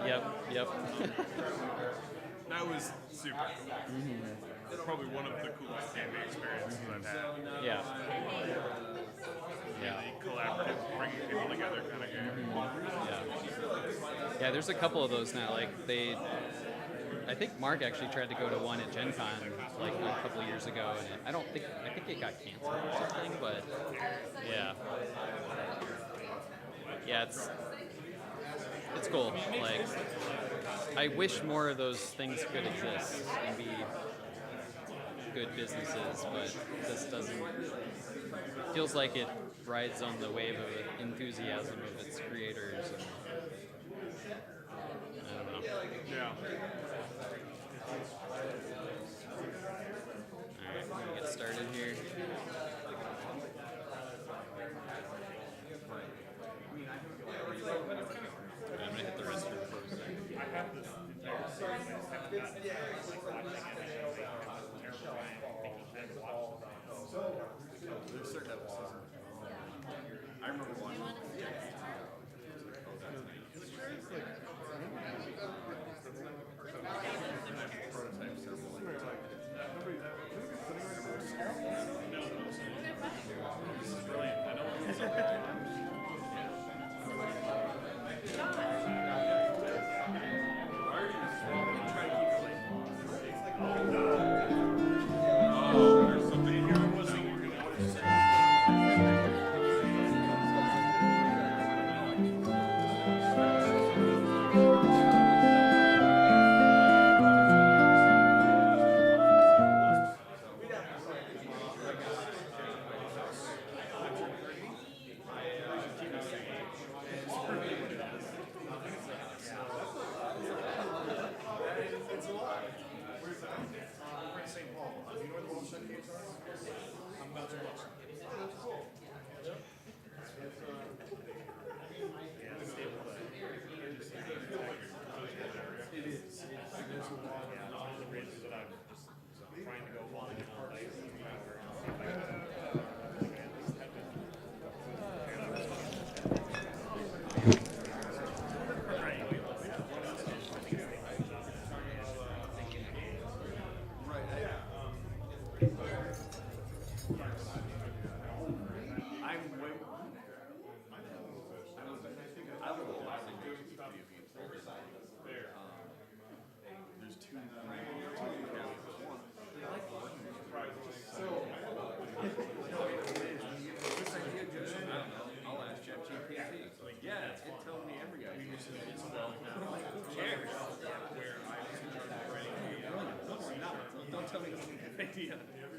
Yep. That was super cool. Probably one of the coolest gaming experiences I've had. Yeah. Yeah. Really collaborative, bringing people together kind of game. Yeah. Yeah, there's a couple of those now. I think Mark actually tried to go to one at Gen Con like a couple of years ago, and I think it got canceled or something, but yeah. Yeah, it's cool. Like, I wish more of those things could exist and be good businesses, but this doesn't. Feels like it rides on the wave of enthusiasm of its creators. And, I don't know. Yeah. All right, we're gonna get started here. I'm gonna hit the restroom first. I have this entire series. I just haven't gotten to like watching it. There's certain episodes. I remember watching.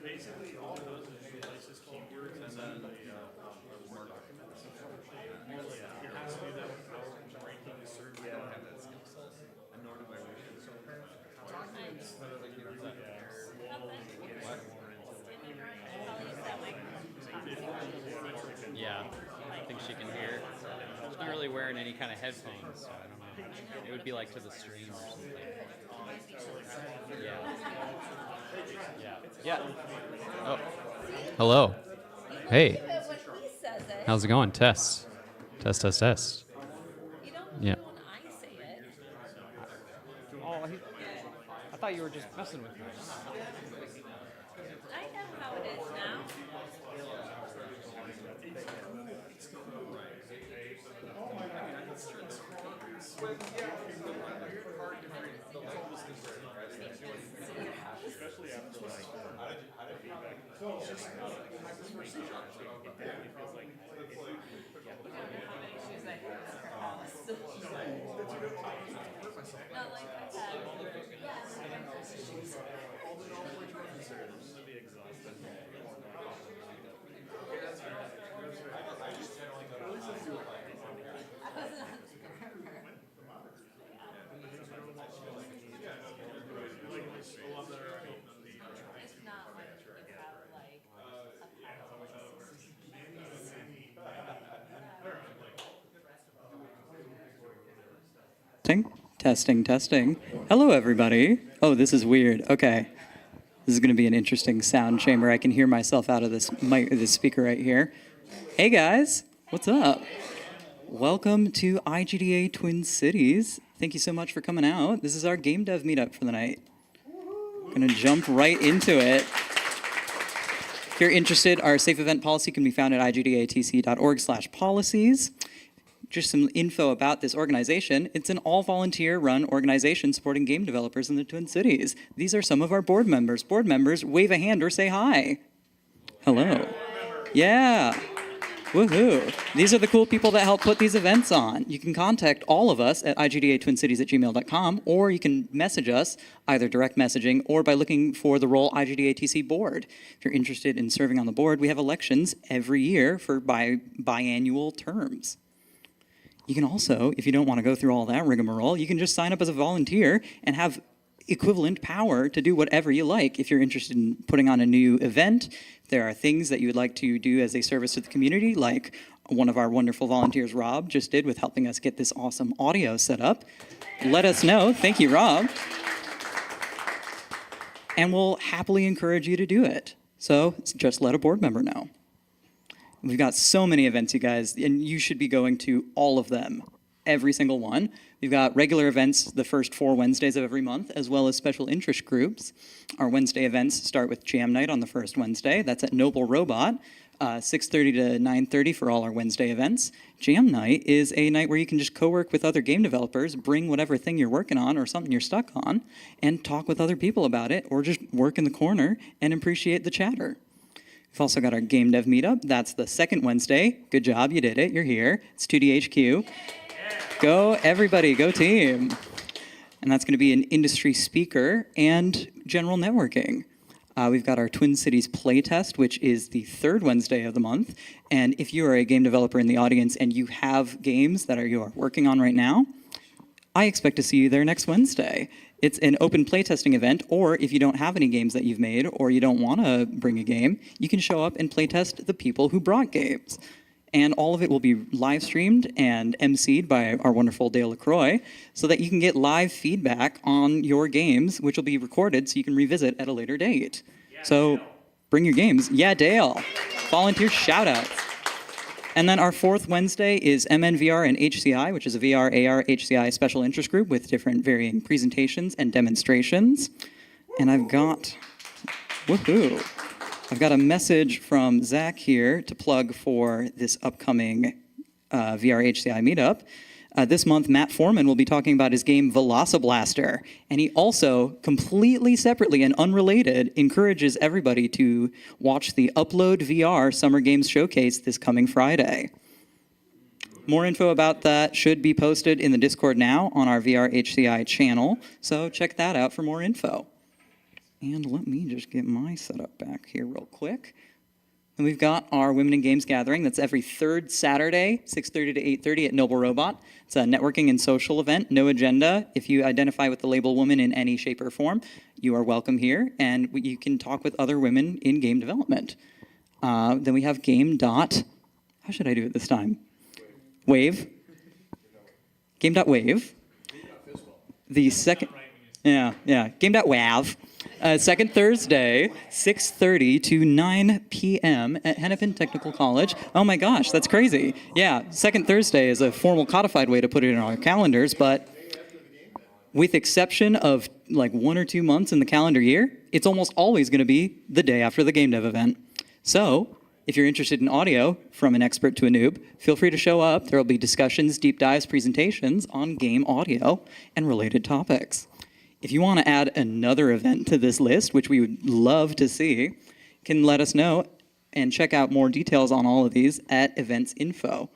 Basically, all of those is keywords and then Word documents. It has to do that with ranking the search. I don't have that skill set. And nor do I wish it. So documents that are like, Yeah, I think she can hear. She's not really wearing any kind of headphones, so I don't know. It would be like to the stream or something. Yeah. Yeah. Oh. Hello. Hey. How's it going? Test. Test. You don't Yeah. when I say it. Oh, I thought you were just messing with me. I know how it is now. especially after like feedback. It's just it feels like Not like I had. It's not like without like Testing. Hello, everybody. Oh, this is weird. Okay. This is going to be an interesting sound chamber. I can hear myself out of this speaker right here. Hey, guys. What's up? Welcome to IGDA Twin Cities. Thank you so much for coming out. This is our game dev meetup for the night. Gonna jump right into it. If you're interested, our safe event policy can be found at igdatc.org/policies. Just some info about this organization. It's an all-volunteer run organization supporting game developers in the Twin Cities. These are some of our board members. Board members, wave a hand or say hi. Hello. Yeah. Woohoo. These are the cool people that help put these events on. You can contact all of us at igdatwincities@gmail.com, or you can message us, either direct messaging or by looking for the role IGDATC board. If you're interested in serving on the board, we have elections every year for biannual terms. You can also, if you don't want to go through all that rigmarole, you can just sign up as a volunteer and have equivalent power to do whatever you like. If you're interested in putting on a new event, if there are things that you would like to do as a service to the community, like one of our wonderful volunteers, Rob, just did with helping us get this awesome audio set up, let us know. Thank you, Rob. And we'll happily encourage you to do it. So just let a board member know. We've got so many events, you guys, and you should be going to all of them, every single one. We've got regular events the first 4 Wednesdays of every month, as well as special interest groups. Our Wednesday events start with Jam Night on the first Wednesday. That's at Noble Robot, 6:30 to 9:30 for all our Wednesday events. Jam Night is a night where you can just co-work with other game developers, bring whatever thing you're working on or something you're stuck on, and talk with other people about it, or just work in the corner and appreciate the chatter. We've also got our Game Dev Meetup. That's the second Wednesday. Good job, you did it. You're here. It's 2DHQ. Go, everybody. Go team. And that's going to be an industry speaker and general networking. We've got our Twin Cities playtest, which is the third Wednesday of the month. And if you are a game developer in the audience and you have games that you are working on right now, I expect to see you there next Wednesday. It's an open playtesting event, or if you don't have any games that you've made or you don't want to bring a game, you can show up and playtest the people who brought games. And all of it will be live streamed and emceed by our wonderful Dale LaCroix so that you can get live feedback on your games, which will be recorded so you can revisit at a later date. Yeah, so Dale. Bring your games. Yeah, Dale. Volunteer shout-outs. And then our fourth Wednesday is MNVR and HCI, which is a VR, AR, HCI special interest group with different varying presentations and demonstrations. And I've got a message from Zach here to plug for this upcoming VR HCI meetup. This month, Matt Foreman will be talking about his game Velociblaster. And he also, completely separately and unrelated, encourages everybody to watch the Upload VR Summer Games Showcase this coming Friday. More info about that should be posted in the Discord now on our VR HCI channel. So check that out for more info. And let me just get my setup back here real quick. And we've got our Women in Games gathering. That's every third Saturday, 6:30 to 8:30 at Noble Robot. It's a networking and social event, no agenda. If you identify with the label woman in any shape or form, you are welcome here, and you can talk with other women in game development. Then we have how should I do it this time? Wave. Game.wave. The second, Game.wav. Second Thursday, 6:30 to 9 p.m. at Hennepin Technical College. Oh my gosh, that's crazy. Yeah, second Thursday is a formal codified way to put it in our calendars, but with exception of like 1 or 2 months in the calendar year, it's almost always going to be the day after the Game Dev event. So if you're interested in audio from an expert to a noob, feel free to show up. There will be discussions, deep dives, presentations on game audio and related topics. If you want to add another event to this list, which we would love to see, can let us know and check out more details on all of these at events info.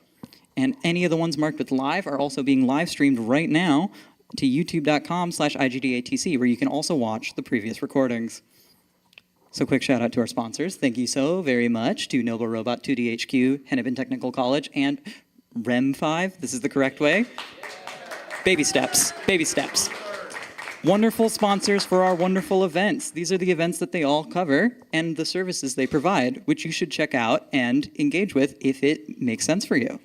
And any of the ones marked with live are also being live streamed right now to youtube.com/IGDATC, where you can also watch the previous recordings. So quick shout out to our sponsors. Thank you so very much to Noble Robot, 2DHQ, Hennepin Technical College, and REM5. This is the correct way. Baby steps, baby steps. Wonderful sponsors for our wonderful events. These are the events that they all cover and the services they provide, which you should check out and engage with if it makes sense for you.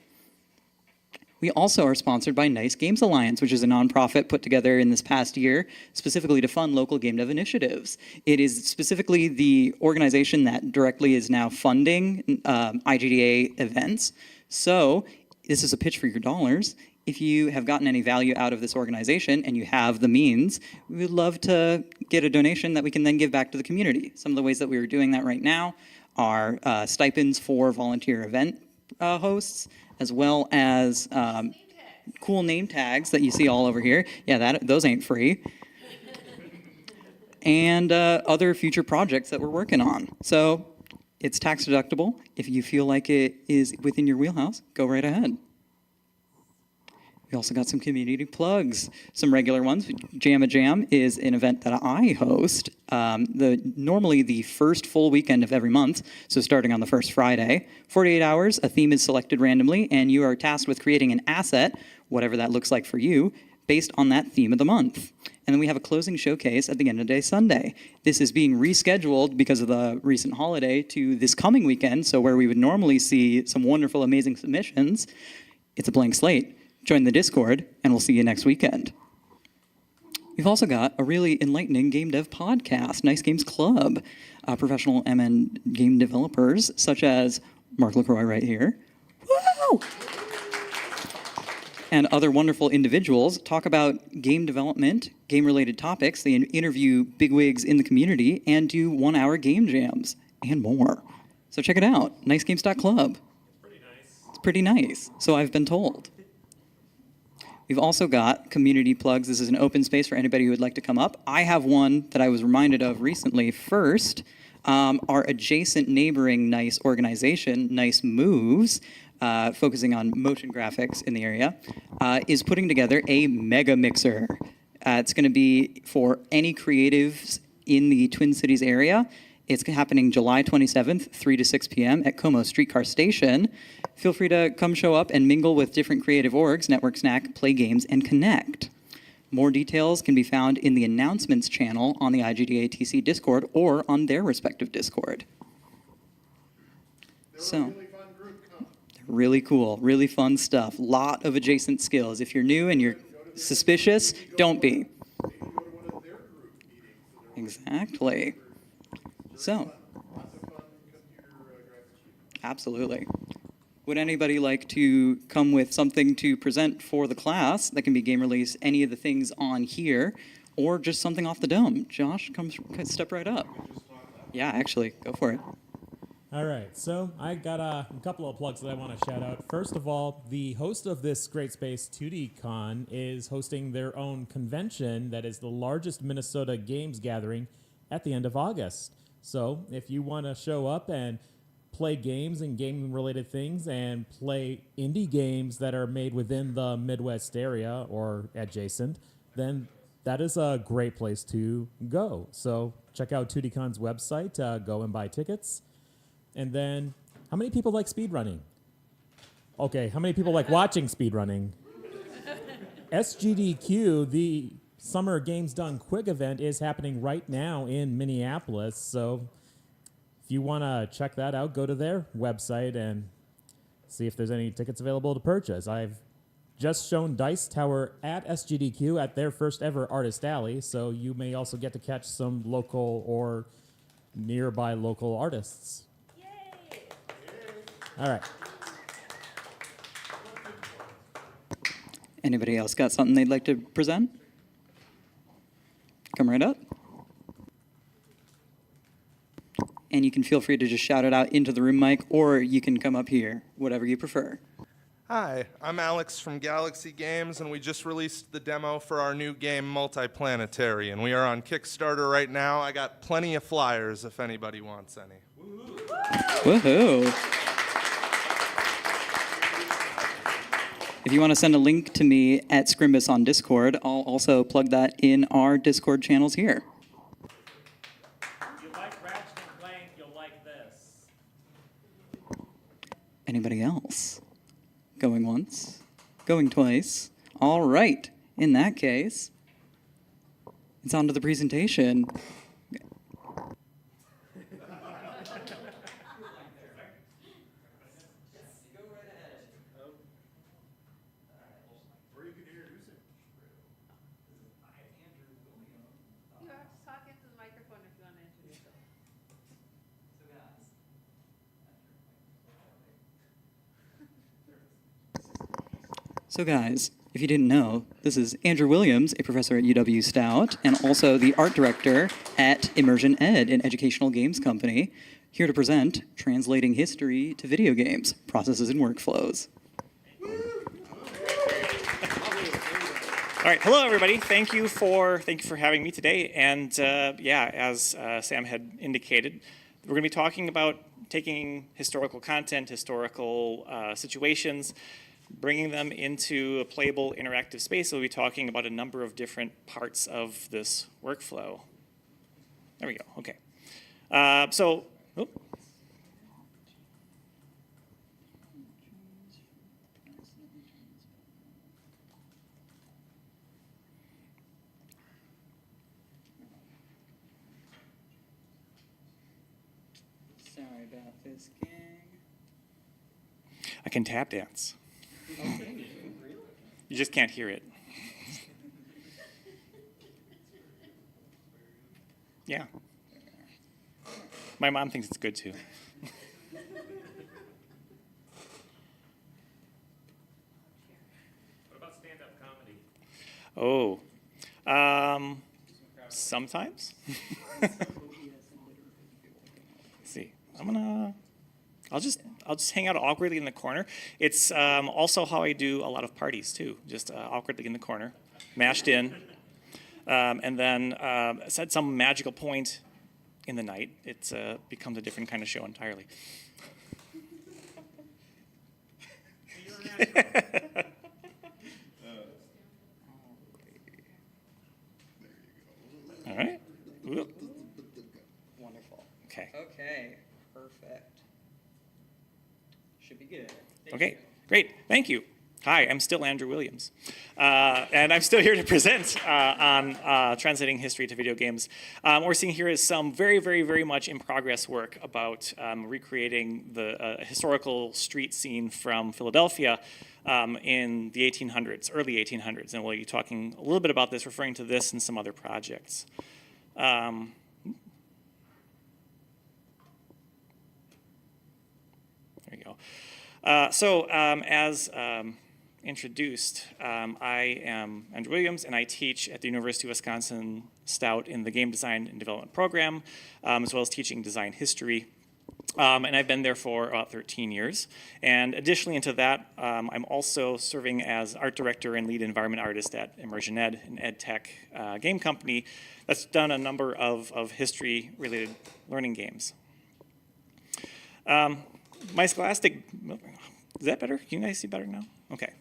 We also are sponsored by Nice Games Alliance, which is a nonprofit put together in this past year specifically to fund local game dev initiatives. It is specifically the organization that directly is now funding IGDA events. So this is a pitch for your dollars. If you have gotten any value out of this organization and you have the means, we would love to get a donation that we can then give back to the community. Some of the ways that we are doing that right now are stipends for volunteer event hosts, as well as cool name tags that you see all over here. Yeah, those ain't free. And other future projects that we're working on. So it's tax deductible. If you feel like it is within your wheelhouse, go right ahead. We also got some community plugs, some regular ones. Jam a Jam is an event that I host. Normally the first full weekend of every month, so starting on the first Friday. 48 hours, a theme is selected randomly, and you are tasked with creating an asset, whatever that looks like for you, based on that theme of the month. And then we have a closing showcase at the end of day Sunday. This is being rescheduled because of the recent holiday to this coming weekend, so where we would normally see some wonderful, amazing submissions, it's a blank slate. Join the Discord, and we'll see you next weekend. We've also got a really enlightening game dev podcast, Nice Games Club. Professional MN game developers, such as Mark LaCroix right here. Woo! And other wonderful individuals talk about game development, game-related topics. They interview bigwigs in the community and do one-hour game jams and more. So check it out, nicegames.club. It's pretty nice, so I've been told. We've also got community plugs. This is an open space for anybody who would like to come up. I have one that I was reminded of recently. First, our adjacent neighboring NICE organization, NICE Moves, focusing on motion graphics in the area, is putting together a mega mixer. It's going to be for any creatives in the Twin Cities area. It's happening July 27th, 3 to 6 p.m. at Como Streetcar Station. Feel free to come show up and mingle with different creative orgs, network snack, play games, and connect. More details can be found in the announcements channel on the IGDA TC Discord or on their respective Discord. So, really cool, really fun stuff. Lot of adjacent skills. If you're new and you're suspicious, don't be. Exactly. So, absolutely. Would anybody like to come with something to present for the class that can be game release, any of the things on here, or just something off the dome? Josh, step right up. Yeah, actually, go for it. All right, so I got a couple of plugs that I want to shout out. First of all, the host of this Great Space 2D Con is hosting their own convention that is the largest Minnesota games gathering at the end of August. So if you want to show up and play games and game-related things and play indie games that are made within the Midwest area or adjacent, then that is a great place to go. So check out 2DCon's website, go and buy tickets. And then, how many people like speedrunning? Okay, how many people like watching speedrunning? SGDQ, the Summer Games Done Quick event, is happening right now in Minneapolis. So if you want to check that out, go to their website and see if there's any tickets available to purchase. I've just shown Dice Tower at SGDQ at their first ever Artist Alley, so you may also get to catch some local or nearby local artists. Yay! All right. Anybody else got something they'd like to present? Come right up. And you can feel free to just shout it out into the room mic, or you can come up here, whatever you prefer. Hi, I'm Alex from Galaxy Games, and we just released the demo for our new game, Multiplanetary, and we are on Kickstarter right now. I got plenty of flyers if anybody wants any. Woohoo! If you want to send a link to me at Scrimbus on Discord, I'll also plug that in our Discord channels here. If you like Ratchet and Clank, you'll like this. Anybody else? Going once? Going twice? All right. In that case, it's on to the presentation. You have to talk into the microphone if you want to introduce it. So guys, if you didn't know, this is Andrew Williams, a professor at UW Stout, and also the art director at Immersion Ed, an educational games company, here to present Translating History to Video Games, Processes and Workflows. All right, hello everybody. Thank you for having me today. And yeah, as Sam had indicated, we're going to be talking about taking historical content, historical situations, bringing them into a playable, interactive space. We'll be talking about a number of different parts of this workflow. There we go. Okay. Sorry about this, gang. I can tap dance. You just can't hear it. Yeah. My mom thinks it's good too. What about stand-up comedy? Oh, sometimes. Let's see, I'll just hang out awkwardly in the corner. It's also how I do a lot of parties too, just awkwardly in the corner, mashed in, and then at some magical point in the night, it becomes a different kind of show entirely. All right. Whoop. Wonderful. Okay. Okay, perfect. Should be good. Okay, great. Thank you. Hi, I'm still Andrew Williams, and I'm still here to present on translating history to video games. What we're seeing here is some very, very, very much in progress work about recreating the historical street scene from Philadelphia in the 1800s, early 1800s, and we'll be talking a little bit about this, referring to this and some other projects. There we go. As introduced, I am Andrew Williams, and I teach at the University of Wisconsin Stout in the Game Design and Development program, as well as teaching design history. And I've been there for about 13 years. And additionally into that, I'm also serving as art director and lead environment artist at Immersion Ed, an ed tech game company that's done a number of history-related learning games. My scholastic, is that better? Can you guys see better now? Okay.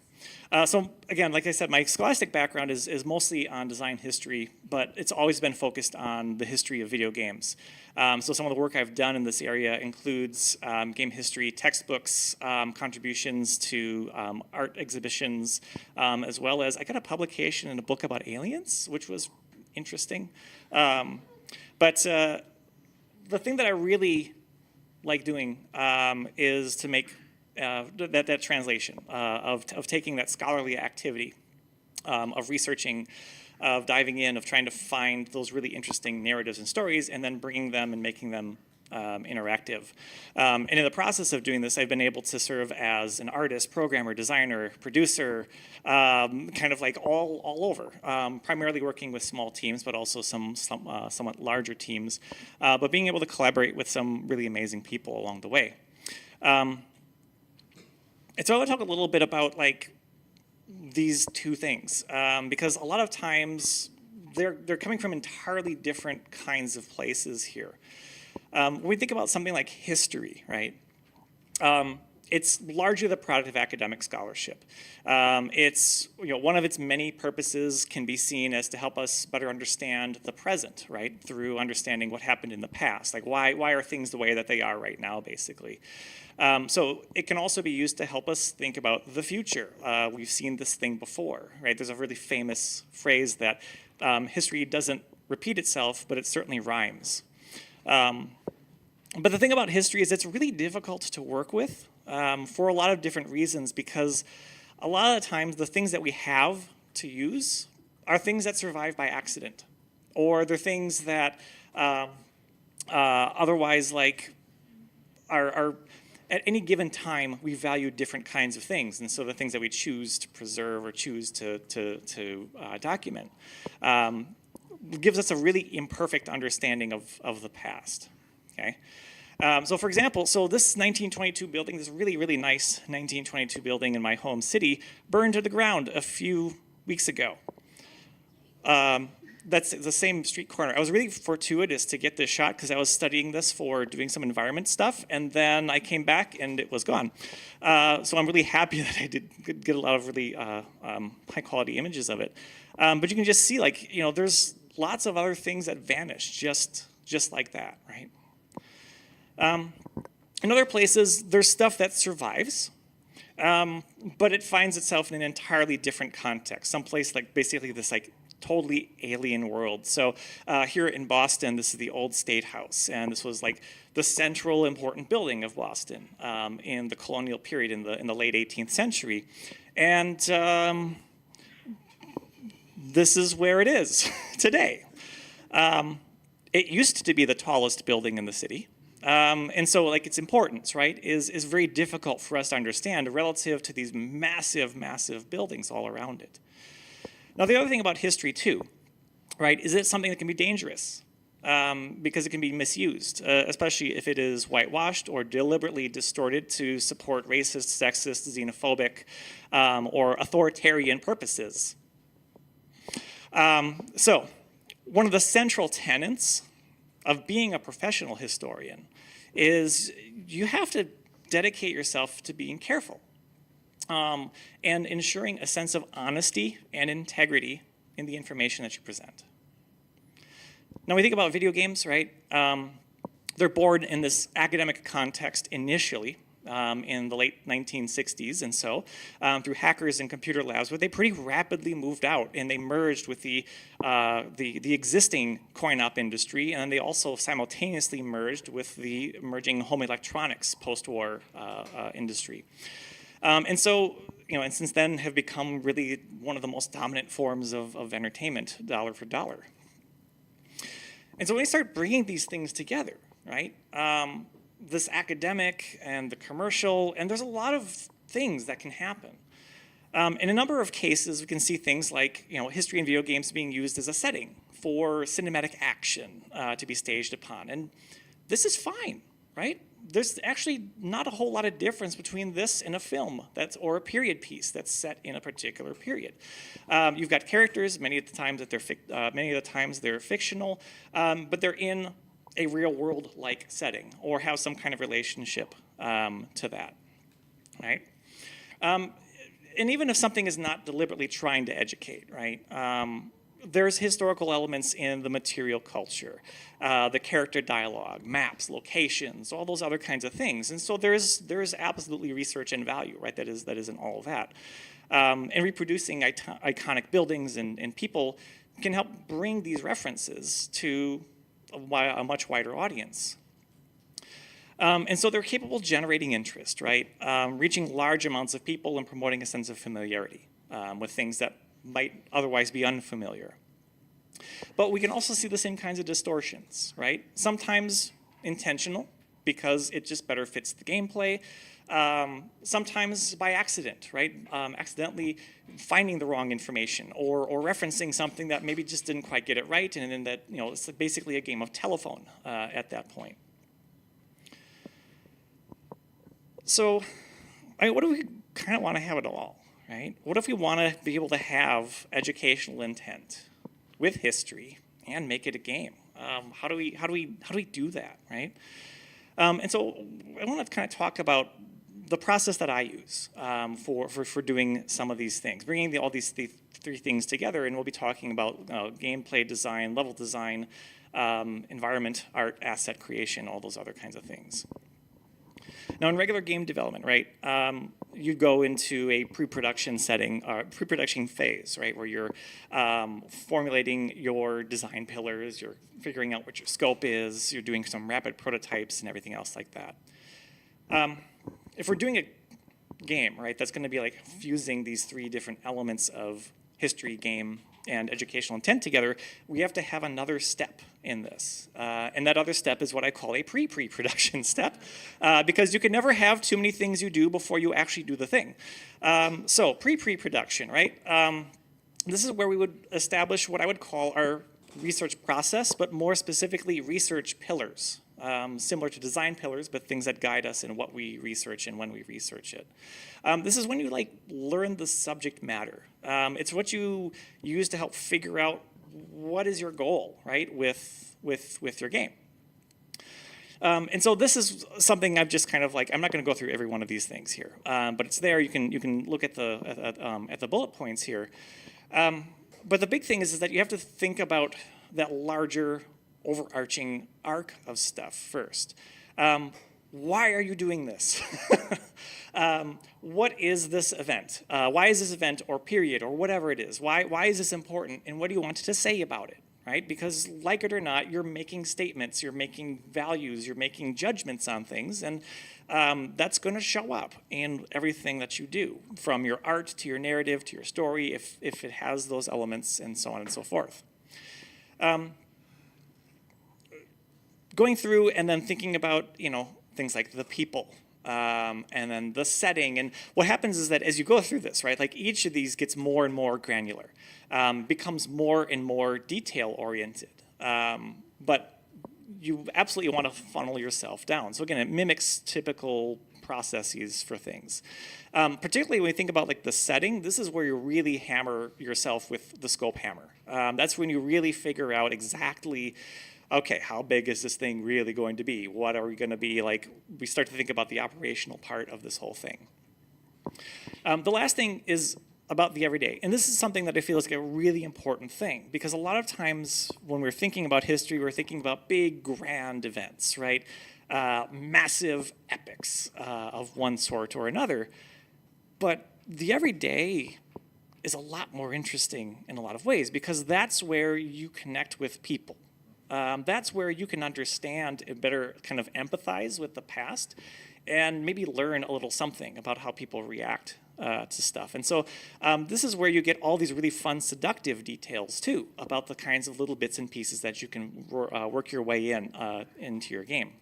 So again, like I said, my scholastic background is mostly on design history, but it's always been focused on the history of video games. So some of the work I've done in this area includes game history textbooks, contributions to art exhibitions, as well as I got a publication in a book about aliens, which was interesting. But the thing that I really like doing is to make that translation of taking that scholarly activity of researching, of diving in, of trying to find those really interesting narratives and stories, and then bringing them and making them interactive. And in the process of doing this, I've been able to serve as an artist, programmer, designer, producer, kind of like all over, primarily working with small teams, but also some somewhat larger teams, but being able to collaborate with some really amazing people along the way. And so I want to talk a little bit about like these two things, because a lot of times they're coming from entirely different kinds of places here. When we think about something like history, right? It's largely the product of academic scholarship. It's, one of its many purposes can be seen as to help us better understand the present, right? Through understanding what happened in the past. Like why are things the way that they are right now, basically. So it can also be used to help us think about the future. We've seen this thing before, right? There's a really famous phrase that history doesn't repeat itself, but it certainly rhymes. But the thing about history is it's really difficult to work with for a lot of different reasons, because a lot of the times the things that we have to use are things that survive by accident, or they're things that otherwise like are at any given time, we value different kinds of things. And so the things that we choose to preserve or choose to document gives us a really imperfect understanding of the past, okay? So for example, so this 1922 building, this really, really nice 1922 building in my home city, burned to the ground a few weeks ago. That's the same street corner. I was really fortuitous to get this shot because I was studying this for doing some environment stuff, and then I came back and it was gone. So I'm really happy that I did get a lot of really high quality images of it. But you can just see, like, you know, there's lots of other things that vanish just like that, right? In other places, there's stuff that survives, but it finds itself in an entirely different context. Someplace like basically this like totally alien world. So here in Boston, this is the old State House, and this was like the central important building of Boston in the colonial period in the late 18th century. And this is where it is today. It used to be the tallest building in the city. And so, like, its importance, right, is very difficult for us to understand relative to these massive, massive buildings all around it. Now, the other thing about history, too, right, is it's something that can be dangerous because it can be misused, especially if it is whitewashed or deliberately distorted to support racist, sexist, xenophobic, or authoritarian purposes. So, one of the central tenets of being a professional historian is you have to dedicate yourself to being careful and ensuring a sense of honesty and integrity in the information that you present. Now, we think about video games, right? They're born in this academic context initially in the late 1960s, and so through hackers and computer labs, but they pretty rapidly moved out and they merged with the existing coin-op industry, and they also simultaneously merged with the emerging home electronics post-war industry. And so, you know, and since then have become really one of the most dominant forms of entertainment, dollar for dollar. And so when we start bringing these things together, right? This academic and the commercial, and there's a lot of things that can happen. In a number of cases, we can see things like, you know, history in video games being used as a setting for cinematic action to be staged upon. And this is fine, right? There's actually not a whole lot of difference between this and a film or a period piece that's set in a particular period. You've got characters, many of the times they're fictional, but they're in a real world-like setting or have some kind of relationship to that, right? And even if something is not deliberately trying to educate, right? There's historical elements in the material culture, the character dialogue, maps, locations, all those other kinds of things. And so there's absolutely research and value, right? That is in all of that. And reproducing iconic buildings and people can help bring these references to a much wider audience. And so they're capable of generating interest, right? Reaching large amounts of people and promoting a sense of familiarity with things that might otherwise be unfamiliar. But we can also see the same kinds of distortions, right? Sometimes intentional, because it just better fits the gameplay. Sometimes by accident, right? Accidentally finding the wrong information or referencing something that maybe just didn't quite get it right, and then that, you know, it's basically a game of telephone at that point. So, what do we kind of want to have it all, right? What if we want to be able to have educational intent with history and make it a game? How do we do that, right? And so I want to kind of talk about the process that I use for doing some of these things, bringing all these three things together, and we'll be talking about gameplay design, level design, environment, art, asset creation, all those other kinds of things. Now, in regular game development, right, you go into a pre-production setting, pre-production phase, right, where you're formulating your design pillars, you're figuring out what your scope is, you're doing some rapid prototypes and everything else like that. If we're doing a game, right, that's going to be like fusing these three different elements of history, game, and educational intent together, we have to have another step in this. And that other step is what I call a pre-production step, because you can never have too many things you do before you actually do the thing. So pre-production, right? This is where we would establish what I would call our research process, but more specifically research pillars. Similar to design pillars, but things that guide us in what we research and when we research it. This is when you learn the subject matter. It's what you use to help figure out what is your goal, right, with your game. And so this is something I've just kind of I'm not going to go through every one of these things here, but it's there. You can look at the bullet points here. But the big thing is that you have to think about that larger overarching arc of stuff first. Why are you doing this? What is this event? Why is this event or period or whatever it is? Why is this important and what do you want to say about it, right? Because like it or not, you're making statements, you're making values, you're making judgments on things, and that's going to show up in everything that you do, from your art to your narrative to your story, if it has those elements and so on and so forth. Going through and then thinking about, things like the people, and then the setting. And what happens is that as you go through this, right, each of these gets more and more granular, becomes more and more detail-oriented. But you absolutely want to funnel yourself down. So again, it mimics typical processes for things. Particularly when you think about the setting, this is where you really hammer yourself with the scope hammer. That's when you really figure out exactly, okay, how big is this thing really going to be? What are we going to be like? We start to think about the operational part of this whole thing. The last thing is about the everyday. And this is something that I feel is a really important thing, because a lot of times when we're thinking about history, we're thinking about big, grand events, right? Massive epics of one sort or another. But the everyday is a lot more interesting in a lot of ways, because that's where you connect with people. That's where you can understand and better kind of empathize with the past and maybe learn a little something about how people react to stuff. And so this is where you get all these really fun, seductive details too about the kinds of little bits and pieces that you can work your way into your game.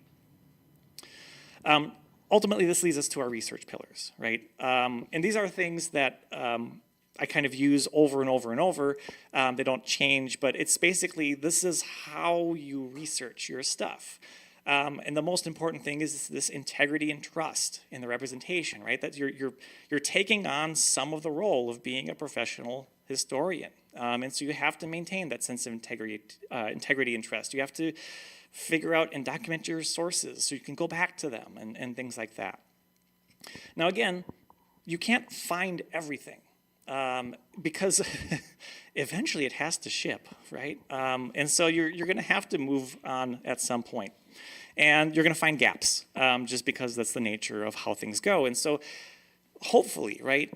Ultimately, this leads us to our research pillars, right? And these are things that I kind of use over and over and over. They don't change, but it's basically, this is how you research your stuff. And the most important thing is this integrity and trust in the representation, right? That you're taking on some of the role of being a professional historian. And so you have to maintain that sense of integrity and trust. You have to figure out and document your sources so you can go back to them and things like that. Now again, you can't find everything. Because eventually it has to ship, right? And so you're going to have to move on at some point. And you're going to find gaps, just because that's the nature of how things go. And so hopefully, right,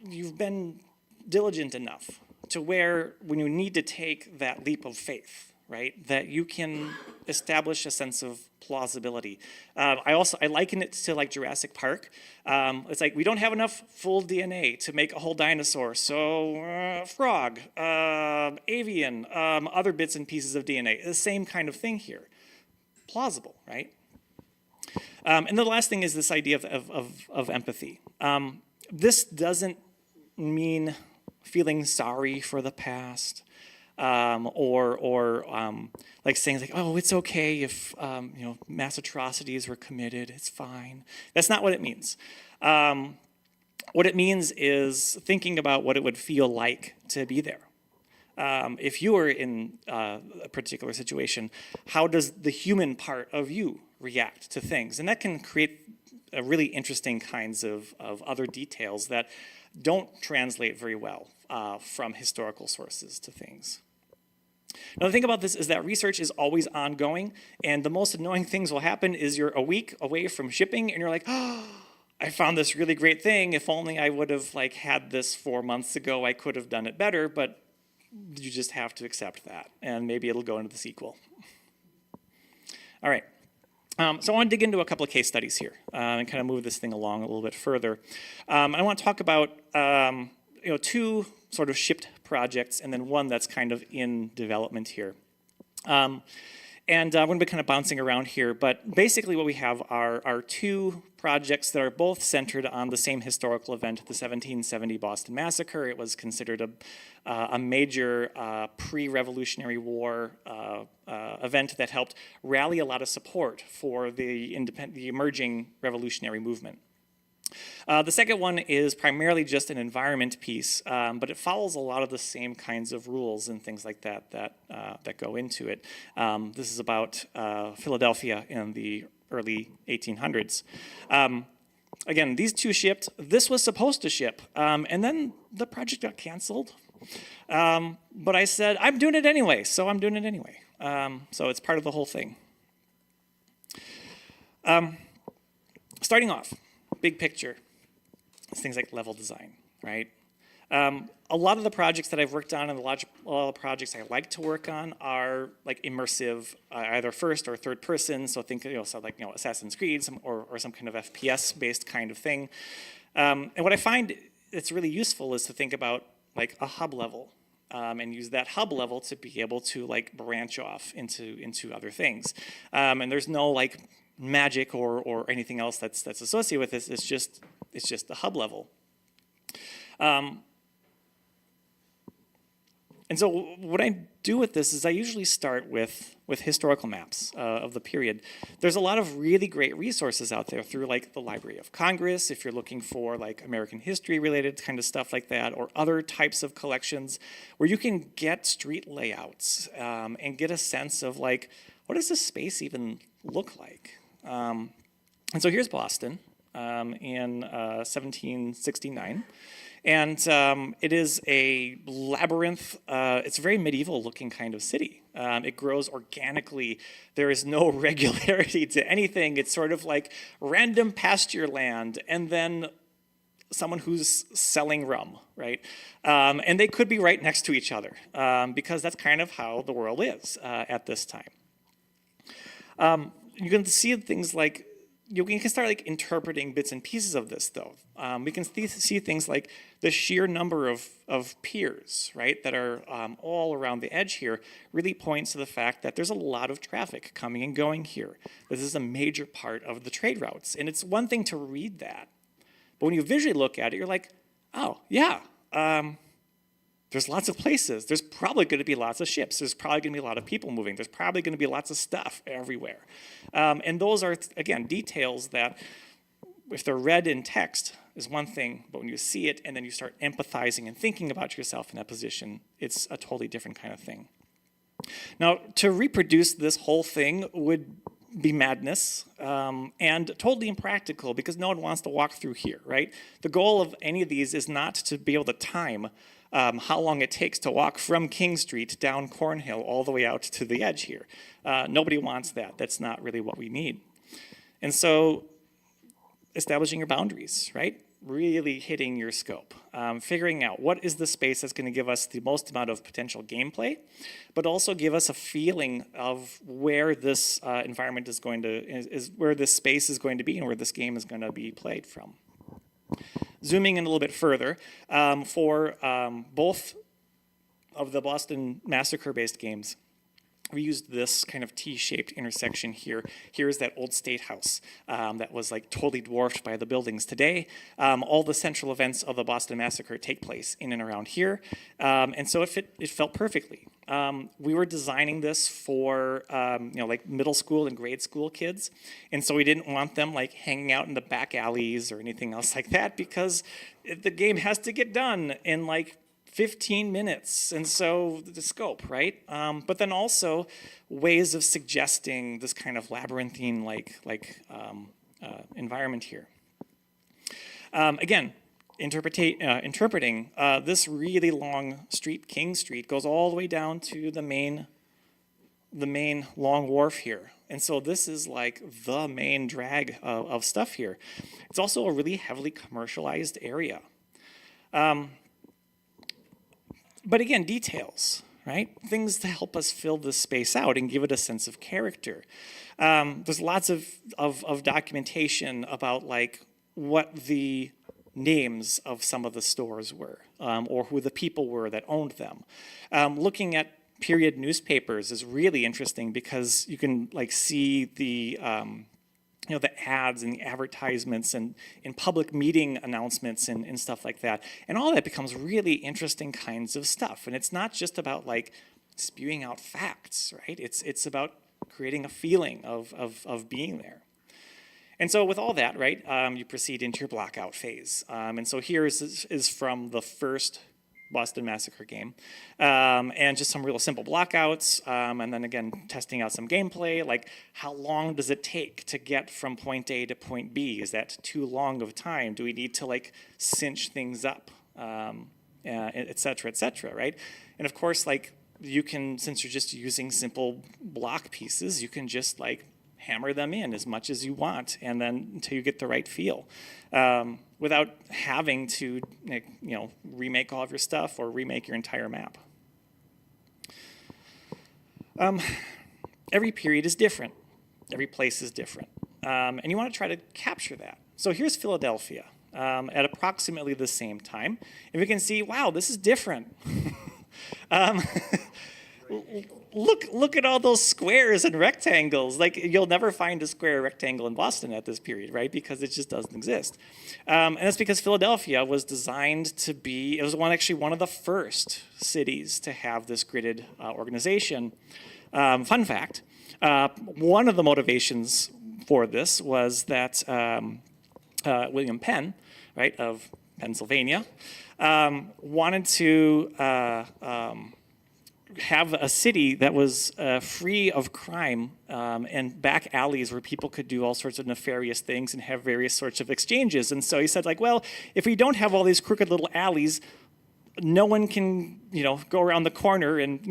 you've been diligent enough to where when you need to take that leap of faith, right, that you can establish a sense of plausibility. I liken it to Jurassic Park. It's we don't have enough full DNA to make a whole dinosaur, so frog, avian, other bits and pieces of DNA. The same kind of thing here. Plausible, right? And the last thing is this idea of empathy. This doesn't mean feeling sorry for the past. Or saying oh, it's okay if mass atrocities were committed, it's fine. That's not what it means. What it means is thinking about what it would feel like to be there. If you were in a particular situation, how does the human part of you react to things? And that can create really interesting kinds of other details that don't translate very well from historical sources to things. Now, the thing about this is that research is always ongoing, and the most annoying things will happen is you're a week away from shipping, and you're like, oh, I found this really great thing. If only I would have had this 4 months ago, I could have done it better, but you just have to accept that, and maybe it'll go into the sequel. All right. So I want to dig into a couple of case studies here and kind of move this thing along a little bit further. I want to talk about two sort of shipped projects, and then one that's kind of in development here. And I'm going to be kind of bouncing around here, but basically what we have are two projects that are both centered on the same historical event, the 1770 Boston Massacre. It was considered a major pre-Revolutionary War event that helped rally a lot of support for the emerging revolutionary movement. The second one is primarily just an environment piece, but it follows a lot of the same kinds of rules and things like that go into it. This is about Philadelphia in the early 1800s. Again, these two shipped. This was supposed to ship, and then the project got canceled. But I said, I'm doing it anyway, so I'm doing it anyway. So it's part of the whole thing. Starting off. Big picture, it's things like level design, right? A lot of the projects that I've worked on and a lot of the projects I like to work on are like immersive, either first or third person. So think, Assassin's Creed or some kind of FPS-based kind of thing. And what I find it's really useful is to think about like a hub level and use that hub level to be able to like branch off into other things. And there's no like magic or anything else that's associated with this. It's just the hub level. And so what I do with this is I usually start with historical maps of the period. There's a lot of really great resources out there through like the Library of Congress, if you're looking for like American history related kind of stuff like that, or other types of collections where you can get street layouts and get a sense of like, what does this space even look like? And so here's Boston in 1769. And it is a labyrinth. It's a very medieval looking kind of city. It grows organically. There is no regularity to anything. It's sort of like random pasture land and then someone who's selling rum, right? And they could be right next to each other because that's kind of how the world is at this time. You can see things like, you can start like interpreting bits and pieces of this though. We can see things like the sheer number of piers, right, that are all around the edge here really points to the fact that there's a lot of traffic coming and going here. This is a major part of the trade routes. And it's one thing to read that, but when you visually look at it, you're like, oh yeah, there's lots of places. There's probably going to be lots of ships. There's probably going to be a lot of people moving. There's probably going to be lots of stuff everywhere. And those are, again, details that, if they're read in text, is one thing, but when you see it and then you start empathizing and thinking about yourself in that position, it's a totally different kind of thing. Now, to reproduce this whole thing would be madness and totally impractical because no one wants to walk through here, right? The goal of any of these is not to be able to time how long it takes to walk from King Street down Cornhill all the way out to the edge here. Nobody wants that. That's not really what we need. And so establishing your boundaries, right? Really hitting your scope. Figuring out what is the space that's going to give us the most amount of potential gameplay, but also give us a feeling of where this environment is going to, is where this space is going to be and where this game is going to be played from. Zooming in a little bit further, for both of the Boston Massacre-based games, we used this kind of T-shaped intersection here. Here's that old state house that was like totally dwarfed by the buildings today. All the central events of the Boston Massacre take place in and around here. And so it felt perfectly. We were designing this for like middle school and grade school kids. And so we didn't want them like hanging out in the back alleys or anything else like that because the game has to get done in like 15 minutes, and so the scope, right? But then also ways of suggesting this kind of labyrinthine environment here. Again, interpreting this really long street, King Street, goes all the way down to the main long wharf here. And so this is like the main drag of stuff here. It's also a really heavily commercialized area. But again, details, right? Things to help us fill this space out and give it a sense of character. There's lots of documentation about like what the names of some of the stores were, or who the people were that owned them. Looking at period newspapers is really interesting because you can like see the the ads and the advertisements and in public meeting announcements and stuff like that. And all that becomes really interesting kinds of stuff. And it's not just about like spewing out facts, right? It's about creating a feeling of being there. And so with all that, right, you proceed into your blockout phase. And so here is from the first Boston Massacre game. And just some real simple blockouts. And then again, testing out some gameplay, like how long does it take to get from point A to point B? Is that too long of time? Do we need to like cinch things up, et cetera, right? And of course, like you can, since you're just using simple block pieces, you can just like hammer them in as much as you want, and then until you get the right feel, without having to, remake all of your stuff or remake your entire map. Every period is different. Every place is different, and you want to try to capture that. So here's Philadelphia at approximately the same time, and we can see, wow, this is different. Look at all those squares and rectangles. Like, you'll never find a square or rectangle in Boston at this period, right? Because it just doesn't exist. And that's because Philadelphia was designed to be, it was actually one of the first cities to have this gridded organization. Fun fact, one of the motivations for this was that William Penn, right, of Pennsylvania, wanted to have a city that was free of crime and back alleys where people could do all sorts of nefarious things and have various sorts of exchanges. And so he said, like, well, if we don't have all these crooked little alleys, no one can, go around the corner and,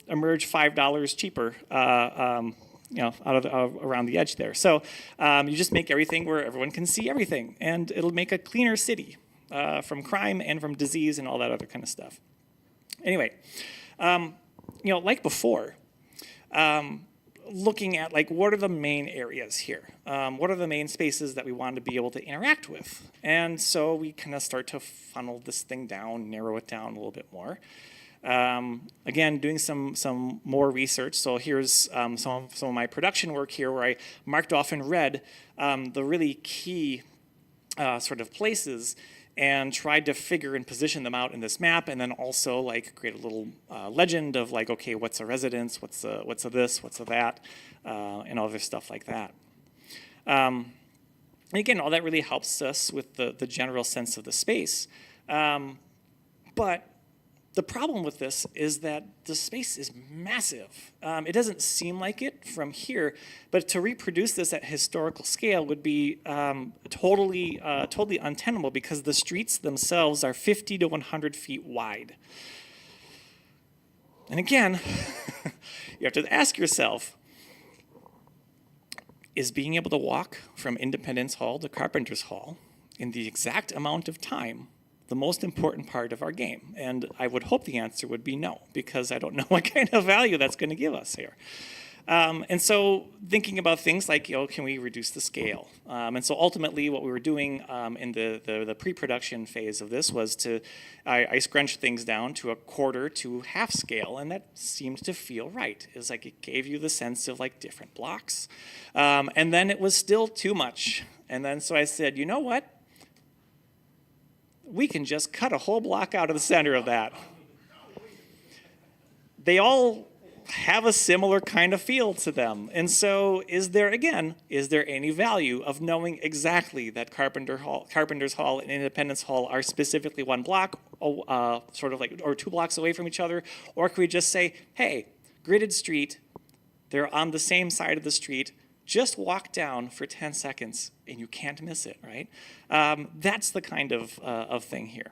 emerge $5 cheaper, out of around the edge there. So you just make everything where everyone can see everything, and it'll make a cleaner city from crime and from disease and all that other kind of stuff. Anyway. Like before, looking at like what are the main areas here? What are the main spaces that we want to be able to interact with? And so we kind of start to funnel this thing down, narrow it down a little bit more. Again, doing some more research. So here's some of my production work here where I marked off in red the really key sort of places and tried to figure and position them out in this map, and then also like create a little legend of like, okay, what's a residence, what's a this, what's a that, and other stuff like that. And again, all that really helps us with the general sense of the space. But the problem with this is that the space is massive. It doesn't seem like it from here, but to reproduce this at historical scale would be totally untenable because the streets themselves are 50 to 100 feet wide. And again, you have to ask yourself, is being able to walk from Independence Hall to Carpenter's Hall in the exact amount of time the most important part of our game? And I would hope the answer would be no, because I don't know what kind of value that's going to give us here. And so thinking about things like, can we reduce the scale? And so ultimately what we were doing in the pre-production phase of this was I scrunched things down to a quarter to half scale, and that seemed to feel right. It was like it gave you the sense of like different blocks. And then it was still too much. And then so I said, you know what? We can just cut a whole block out of the center of that. They all have a similar kind of feel to them. And so is there any value of knowing exactly that Carpenter's Hall and Independence Hall are specifically one block, sort of like, or 2 blocks away from each other? Or can we just say, hey, gridded street, they're on the same side of the street, just walk down for 10 seconds and you can't miss it, right? That's the kind of thing here.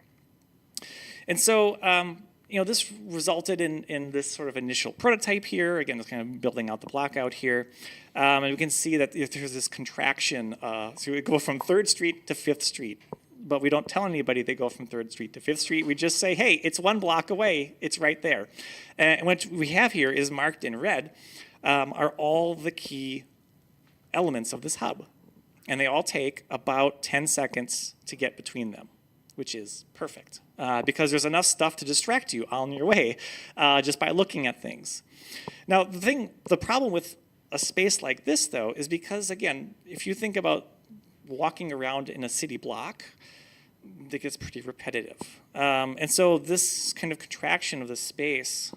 And so, this resulted in this sort of initial prototype here. Again, it's kind of building out the block out here. And we can see that there's this contraction. So we go from 3rd Street to 5th Street. But we don't tell anybody they go from 3rd Street to 5th Street. We just say, hey, it's 1 block away. It's right there. And what we have here is marked in red are all the key elements of this hub. And they all take about 10 seconds to get between them, which is perfect because there's enough stuff to distract you on your way just by looking at things. Now, the problem with a space like this, though, is because, again, if you think about walking around in a city block, it gets pretty repetitive. And so this kind of contraction of the space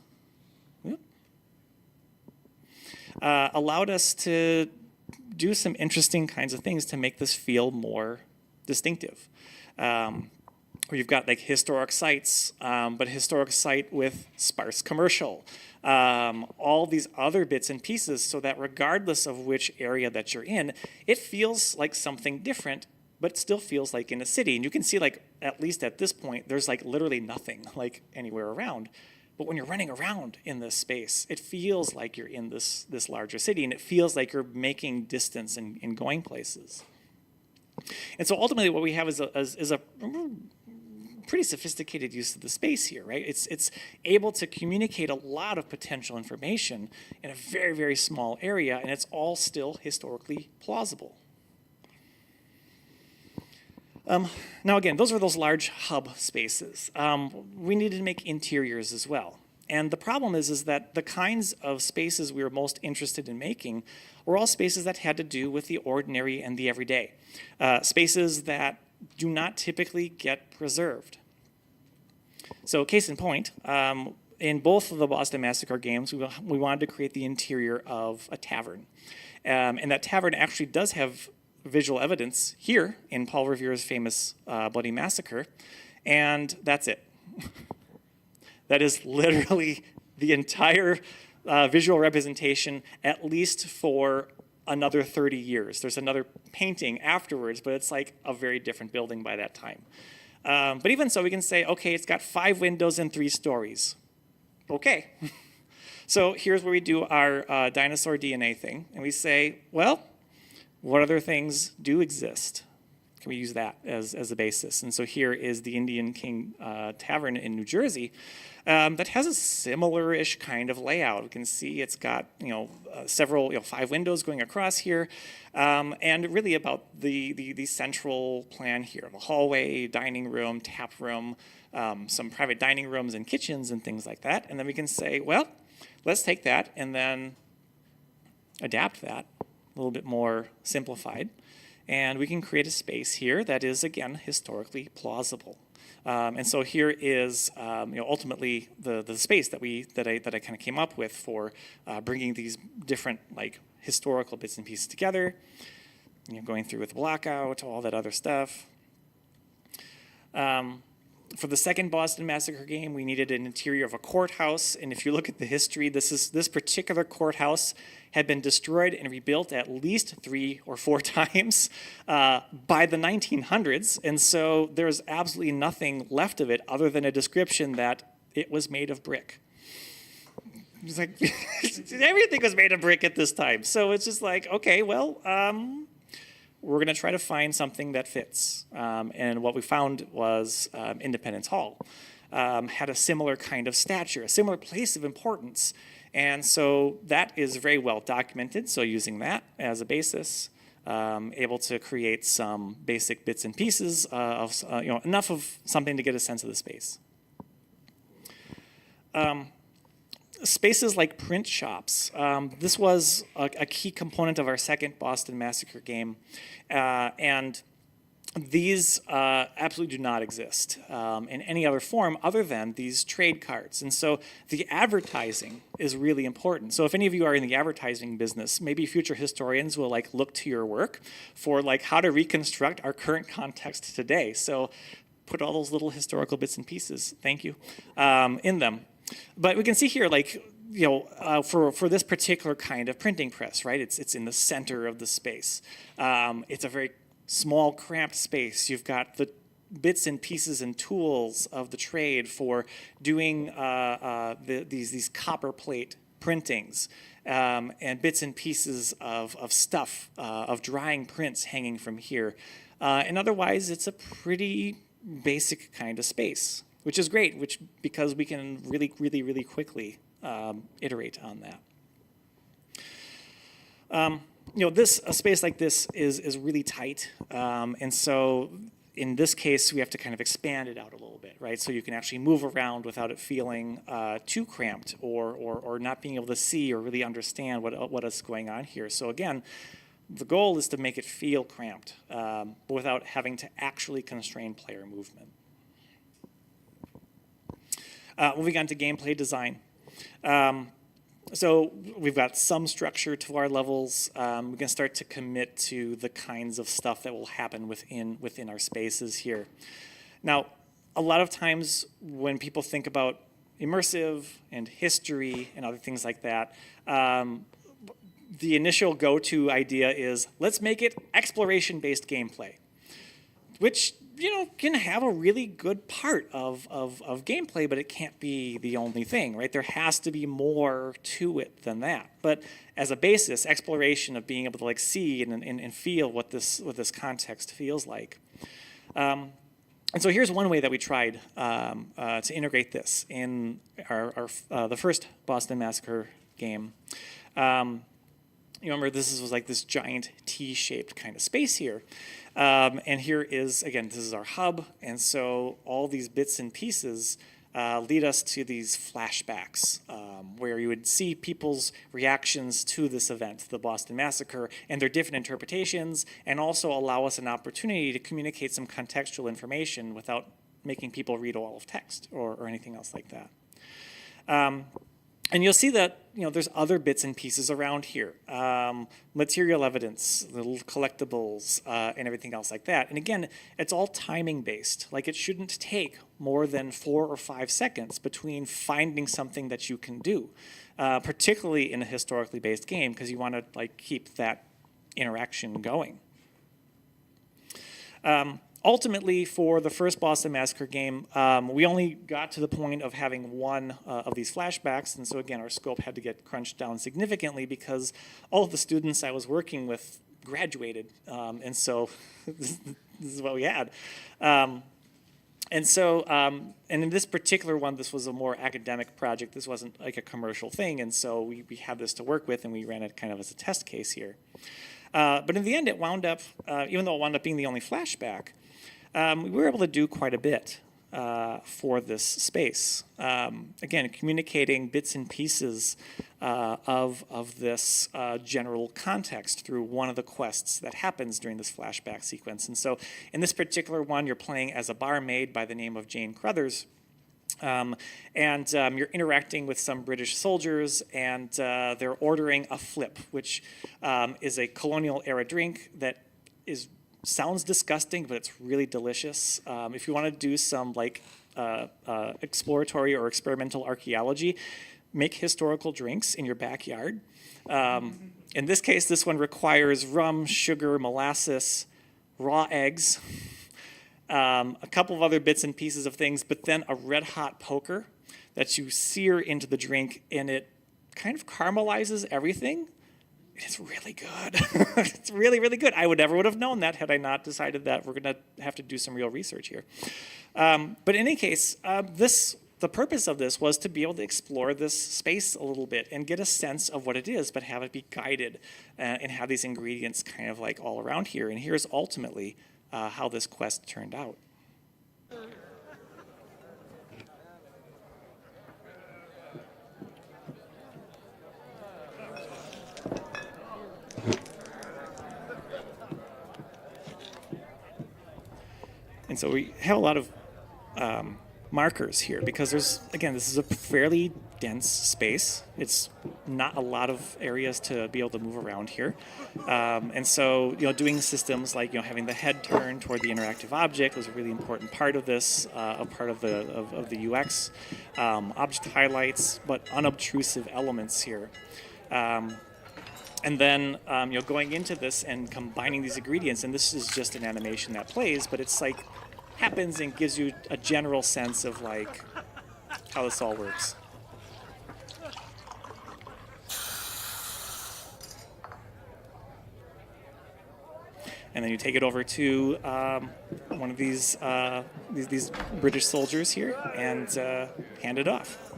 allowed us to do some interesting kinds of things to make this feel more distinctive. Where you've got like historic sites, but a historic site with sparse commercial. All these other bits and pieces so that regardless of which area that you're in, it feels like something different, but it still feels like in a city. And you can see like, at least at this point, there's like literally nothing like anywhere around. But when you're running around in this space, it feels like you're in this larger city, and it feels like you're making distance and going places. And so ultimately what we have is a pretty sophisticated use of the space here, right? It's able to communicate a lot of potential information in a very, very small area, and it's all still historically plausible. Now again, those are those large hub spaces. We needed to make interiors as well. And the problem is that the kinds of spaces we were most interested in making were all spaces that had to do with the ordinary and the everyday. Spaces that do not typically get preserved. So case in point, in both of the Boston Massacre games, we wanted to create the interior of a tavern. And that tavern actually does have visual evidence here in Paul Revere's famous Bloody Massacre, and that's it. That is literally the entire visual representation, at least for another 30 years. There's another painting afterwards, but it's like a very different building by that time. But even so, we can say, okay, it's got 5 windows and 3 stories. Okay. So here's where we do our dinosaur DNA thing, and we say, well, what other things do exist? Can we use that as a basis? And so here is the Indian King Tavern in New Jersey that has a similar-ish kind of layout. We can see it's got several 5 windows going across here, and really about the central plan here: the hallway, dining room, tap room, some private dining rooms and kitchens and things like that. And then we can say, well, let's take that and then adapt that a little bit more simplified, and we can create a space here that is, again, historically plausible. And so here is ultimately the space that I kind of came up with for bringing these different like historical bits and pieces together, going through with blackout, all that other stuff. For the second Boston Massacre game, we needed an interior of a courthouse, and if you look at the history, this particular courthouse had been destroyed and rebuilt at least 3 or 4 times by the 1900s, and so there's absolutely nothing left of it other than a description that it was made of brick. It's like everything was made of brick at this time, so it's just like, okay, well, we're going to try to find something that fits. And what we found was Independence Hall had a similar kind of stature, a similar place of importance. And so that is very well documented. So using that as a basis, able to create some basic bits and pieces of enough of something to get a sense of the space. Spaces like print shops. This was a key component of our second Boston Massacre game, and these absolutely do not exist in any other form other than these trade cards. And so the advertising is really important. So if any of you are in the advertising business, maybe future historians will like look to your work for like how to reconstruct our current context today. So put all those little historical bits and pieces, thank you, in them. But we can see here, like, for this particular kind of printing press, right? It's in the center of the space. It's a very small, cramped space. You've got the bits and pieces and tools of the trade for doing these copper plate printings and bits and pieces of stuff, of drying prints hanging from here. And otherwise, it's a pretty basic kind of space, which is great, because we can really, really, really quickly iterate on that. a space like this is really tight, and so in this case, we have to kind of expand it out a little bit, right? So you can actually move around without it feeling too cramped or not being able to see or really understand what is going on here. So again, the goal is to make it feel cramped, but without having to actually constrain player movement. Moving on to gameplay design. So we've got some structure to our levels. We can start to commit to the kinds of stuff that will happen within our spaces here. Now, a lot of times when people think about immersive and history and other things like that, the initial go-to idea is, let's make it exploration-based gameplay, which can have a really good part of gameplay, but it can't be the only thing, right? There has to be more to it than that. But as a basis, exploration of being able to see and feel what this context feels like. And so here's one way that we tried to integrate this in the first Boston Massacre game. You remember this was like this giant T-shaped kind of space here. And here is, again, this is our hub. And so all these bits and pieces lead us to these flashbacks where you would see people's reactions to this event, the Boston Massacre, and their different interpretations, and also allow us an opportunity to communicate some contextual information without making people read all of text or anything else like that. And you'll see that there's other bits and pieces around here, material evidence, little collectibles, and everything else like that. And again, it's all timing based. Like it shouldn't take more than 4 or 5 seconds between finding something that you can do, particularly in a historically based game, because you want to keep that interaction going. Ultimately, for the first Boston Massacre game, we only got to the point of having one of these flashbacks, and so again, our scope had to get crunched down significantly because all of the students I was working with graduated, and so this is what we had. And in this particular one, this was a more academic project. This wasn't like a commercial thing, and so we had this to work with, and we ran it kind of as a test case here. But in the end, it wound up, even though it wound up being the only flashback, we were able to do quite a bit for this space. Again, communicating bits and pieces of this general context through one of the quests that happens during this flashback sequence. And so in this particular one, you're playing as a barmaid by the name of Jane Crothers. And you're interacting with some British soldiers, and they're ordering a flip, which is a colonial era drink that sounds disgusting, but it's really delicious. If you want to do some exploratory or experimental archaeology, make historical drinks in your backyard. In this case, this one requires rum, sugar, molasses, raw eggs, a couple of other bits and pieces of things, but then a red hot poker that you sear into the drink, and it kind of caramelizes everything. It's really good. It's really, really good. I never would have known that had I not decided that we're going to have to do some real research here. But in any case, the purpose of this was to be able to explore this space a little bit and get a sense of what it is, but have it be guided and have these ingredients kind of all around here. And here's ultimately how this quest turned out. And so we have a lot of markers here because this is a fairly dense space. It's not a lot of areas to be able to move around here. And so, doing systems like, having the head turn toward the interactive object was a really important part of this, a part of the UX. Object highlights, but unobtrusive elements here. And then, going into this and combining these ingredients, and this is just an animation that plays, but it's happens and gives you a general sense of how this all works. And then you take it over to one of these British soldiers here and hand it off.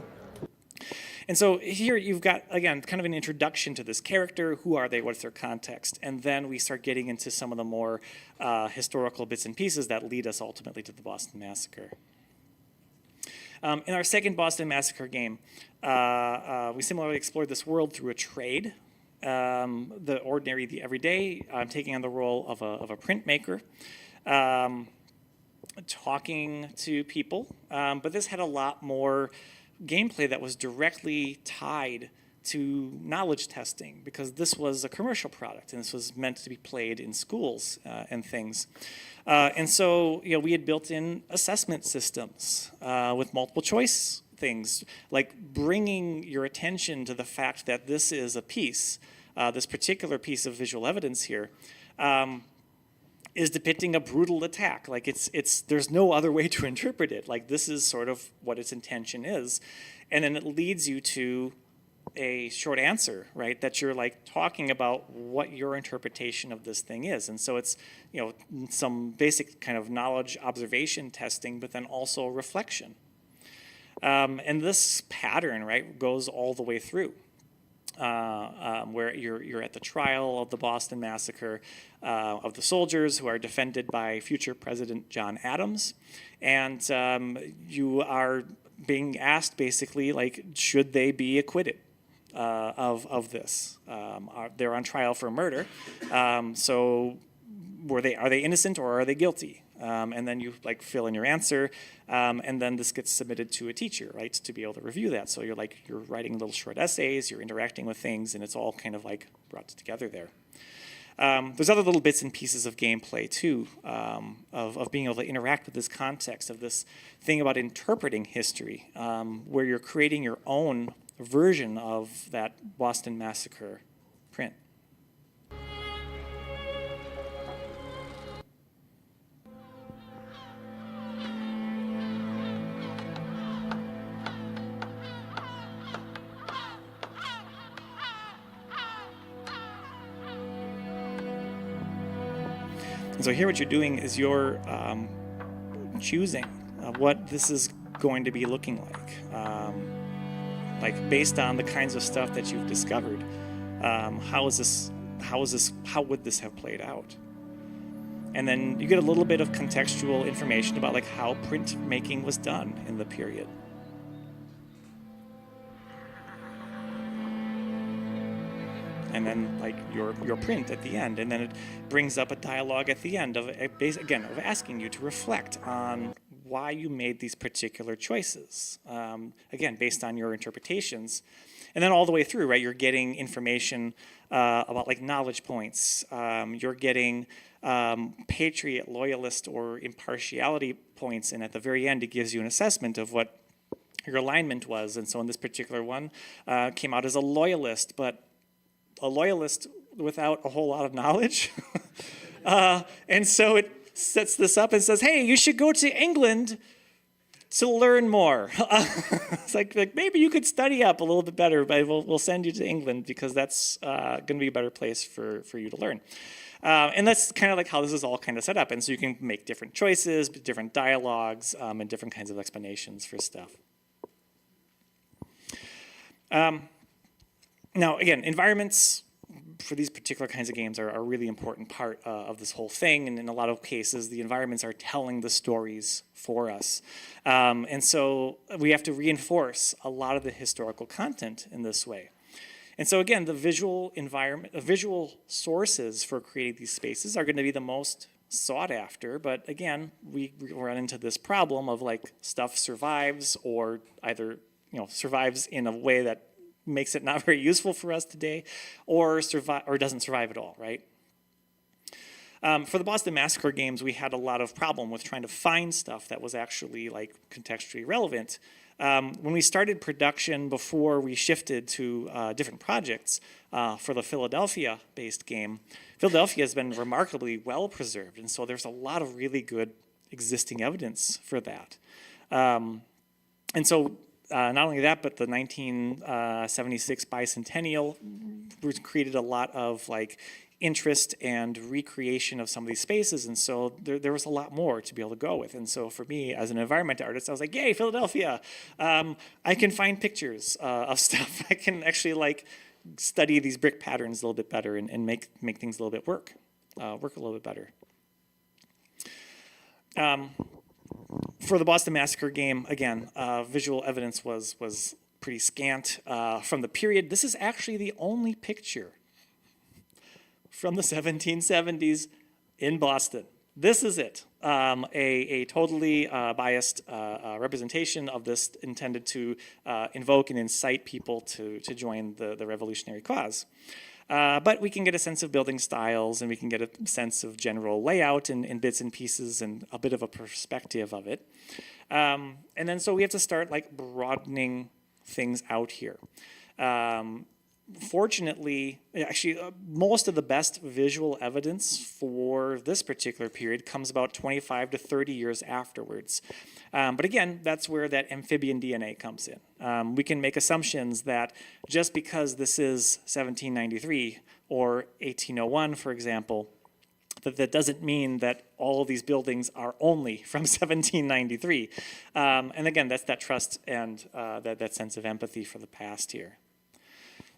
And so here you've got, again, kind of an introduction to this character. Who are they? What's their context? And then we start getting into some of the more historical bits and pieces that lead us ultimately to the Boston Massacre. In our second Boston Massacre game, we similarly explored this world through a trade. The ordinary, the everyday, taking on the role of a printmaker, talking to people. But this had a lot more gameplay that was directly tied to knowledge testing, because this was a commercial product and this was meant to be played in schools and things. And so, we had built in assessment systems with multiple choice things, like bringing your attention to the fact that this is a piece, this particular piece of visual evidence here, is depicting a brutal attack. Like there's no other way to interpret it. Like this is sort of what its intention is. And then it leads you to a short answer, right? That you're like talking about what your interpretation of this thing is. And so it's, some basic kind of knowledge observation testing, but then also reflection. And this pattern, right, goes all the way through. Where you're at the trial of the Boston Massacre of the soldiers who are defended by future President John Adams, and you are being asked basically, like, should they be acquitted of this? They're on trial for murder, so are they innocent or are they guilty? And then you like fill in your answer, and then this gets submitted to a teacher, right, to be able to review that. So you're writing little short essays, you're interacting with things, and it's all kind of like brought together there. There's other little bits and pieces of gameplay too, of being able to interact with this context of this thing about interpreting history, where you're creating your own version of that Boston Massacre print. And so here what you're doing is you're choosing what this is going to be looking like based on the kinds of stuff that you've discovered. How would this have played out? And then you get a little bit of contextual information about like how printmaking was done in the period. And then like your print at the end, and then it brings up a dialogue at the end of asking you to reflect on why you made these particular choices, again based on your interpretations, and then all the way through, right? You're getting information about like knowledge points. You're getting patriot, loyalist, or impartiality points, and at the very end, it gives you an assessment of what your alignment was. And so in this particular one, came out as a loyalist, but a loyalist without a whole lot of knowledge. And so it sets this up and says, hey, you should go to England to learn more. It's like maybe you could study up a little bit better, but we'll send you to England because that's going to be a better place for you to learn. And that's kind of like how this is all kind of set up. And so you can make different choices, different dialogues, and different kinds of explanations for stuff. Now, again, environments for these particular kinds of games are a really important part of this whole thing. And in a lot of cases, the environments are telling the stories for us. And so we have to reinforce a lot of the historical content in this way. And so again, the visual environment, the visual sources for creating these spaces are going to be the most sought after. But again, we run into this problem of like stuff survives, or either survives in a way that makes it not very useful for us today, or doesn't survive at all, right? For the Boston Massacre games, we had a lot of problem with trying to find stuff that was actually like contextually relevant. When we started production, before we shifted to different projects for the Philadelphia-based game, Philadelphia has been remarkably well preserved, and so there's a lot of really good existing evidence for that. And so not only that, but the 1976 bicentennial created a lot of like interest and recreation of some of these spaces, and so there was a lot more to be able to go with. And so for me, as an environment artist, I was like, yay, Philadelphia! I can find pictures of stuff. I can actually like study these brick patterns a little bit better and make things a little bit work a little bit better. For the Boston Massacre game, again, visual evidence was pretty scant from the period. This is actually the only picture from the 1770s in Boston. This is it. A totally biased representation of this intended to invoke and incite people to join the revolutionary cause. But we can get a sense of building styles, and we can get a sense of general layout in bits and pieces and a bit of a perspective of it. And then so we have to start like broadening things out here. Fortunately, actually, most of the best visual evidence for this particular period comes about 25 to 30 years afterwards. But again, that's where that amphibian DNA comes in. We can make assumptions that just because this is 1793 or 1801, for example, that doesn't mean that all of these buildings are only from 1793. And again, that's that trust and that sense of empathy for the past here.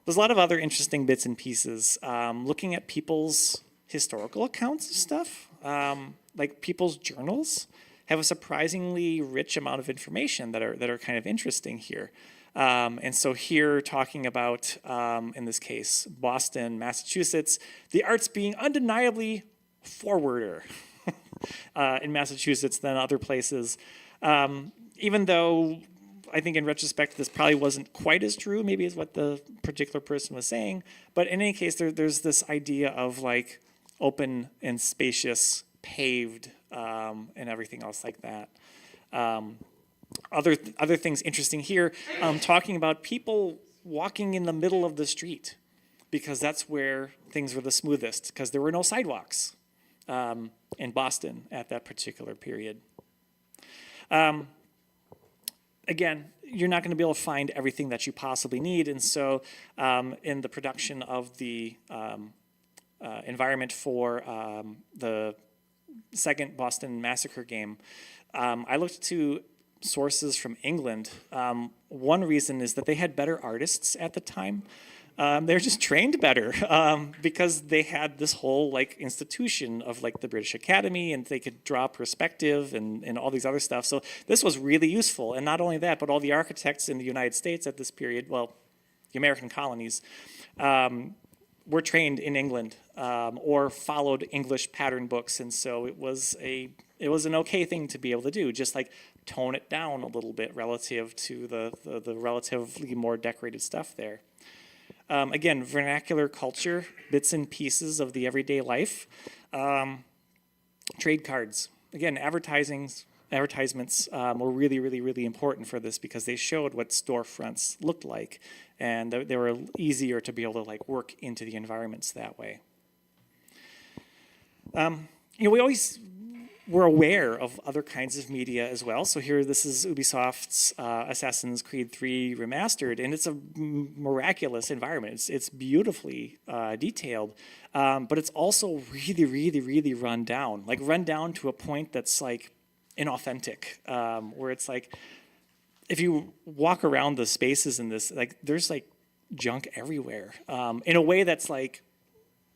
There's a lot of other interesting bits and pieces. Looking at people's historical accounts of stuff, like people's journals, have a surprisingly rich amount of information that are kind of interesting here. And so here, talking about, in this case, Boston, Massachusetts, the arts being undeniably forwarder in Massachusetts than other places, even though I think in retrospect, this probably wasn't quite as true, maybe as what the particular person was saying. But in any case, there's this idea of like open and spacious, paved, and everything else like that. Other things interesting here, talking about people walking in the middle of the street, because that's where things were the smoothest, because there were no sidewalks in Boston at that particular period. Again, you're not going to be able to find everything that you possibly need, and so in the production of the environment for the second Boston Massacre game, I looked to sources from England. One reason is that they had better artists at the time. They're just trained better because they had this whole like institution of like the British Academy, and they could draw perspective and all these other stuff. So this was really useful. And not only that, but all the architects in the United States at this period, well, the American colonies, were trained in England or followed English pattern books. And so it was an okay thing to be able to do, just like tone it down a little bit relative to the relatively more decorated stuff there. Again, vernacular culture, bits and pieces of the everyday life. Trade cards. Again, advertisements were really, really, really important for this because they showed what storefronts looked like, and they were easier to be able to like work into the environments that way. We always were aware of other kinds of media as well. So here, this is Ubisoft's Assassin's Creed 3 Remastered, and it's a miraculous environment. It's beautifully detailed, but it's also really, really, really run down. Like run down to a point that's like inauthentic, where it's like, if you walk around the spaces in this, like there's like junk everywhere, in a way that's like,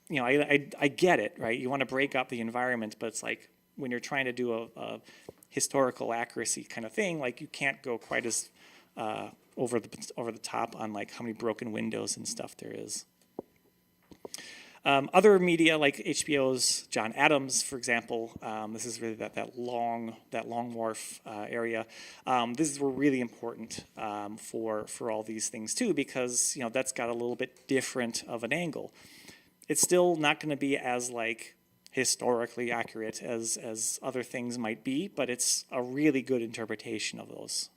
I get it, right? You want to break up the environment, but it's like, when you're trying to do a historical accuracy kind of thing, like you can't go quite as over the top on like how many broken windows and stuff there is. Other media like HBO's John Adams, for example, this is really that long wharf area. These were really important for all these things too, because that's got a little bit different of an angle. It's still not going to be as like historically accurate as other things might be, but it's a really good interpretation of those.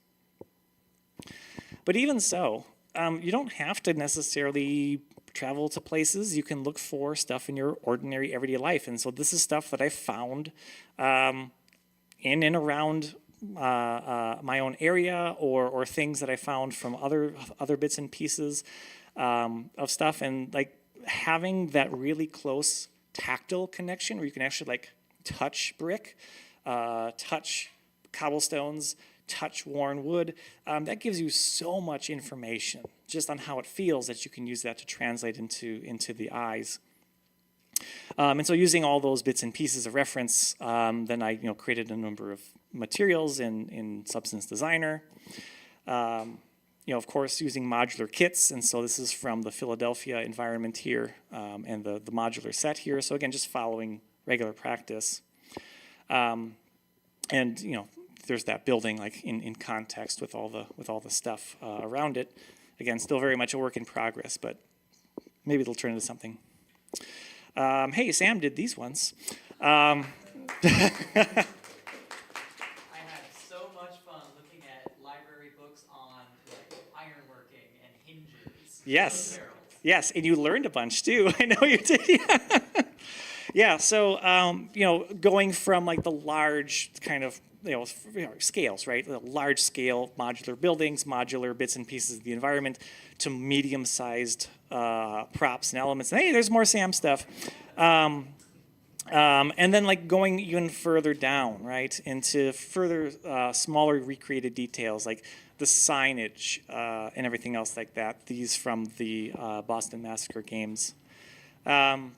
But even so, you don't have to necessarily travel to places. You can look for stuff in your ordinary everyday life. And so this is stuff that I found in and around my own area, or things that I found from other bits and pieces of stuff. And like having that really close tactile connection where you can actually like touch brick, touch cobblestones, touch worn wood, that gives you so much information just on how it feels that you can use that to translate into the eyes. And so using all those bits and pieces of reference, then I created a number of materials in Substance Designer. Of course, using modular kits, and so this is from the Philadelphia environment here and the modular set here. So again, just following regular practice. And there's that building like in context with all the stuff around it. Again, still very much a work in progress, but maybe it'll turn into something. Hey, Sam did these ones. I had so much fun looking at library books on like ironworking and hinges. Yes. Yes, and you learned a bunch too. I know you did. Yeah. So going from like the large kind of scales, right? The large scale modular buildings, modular bits and pieces of the environment, to medium sized props and elements. And hey, there's more Sam stuff. And then like going even further down, right, into further smaller recreated details like the signage and everything else like that. These from the Boston Massacre games. Down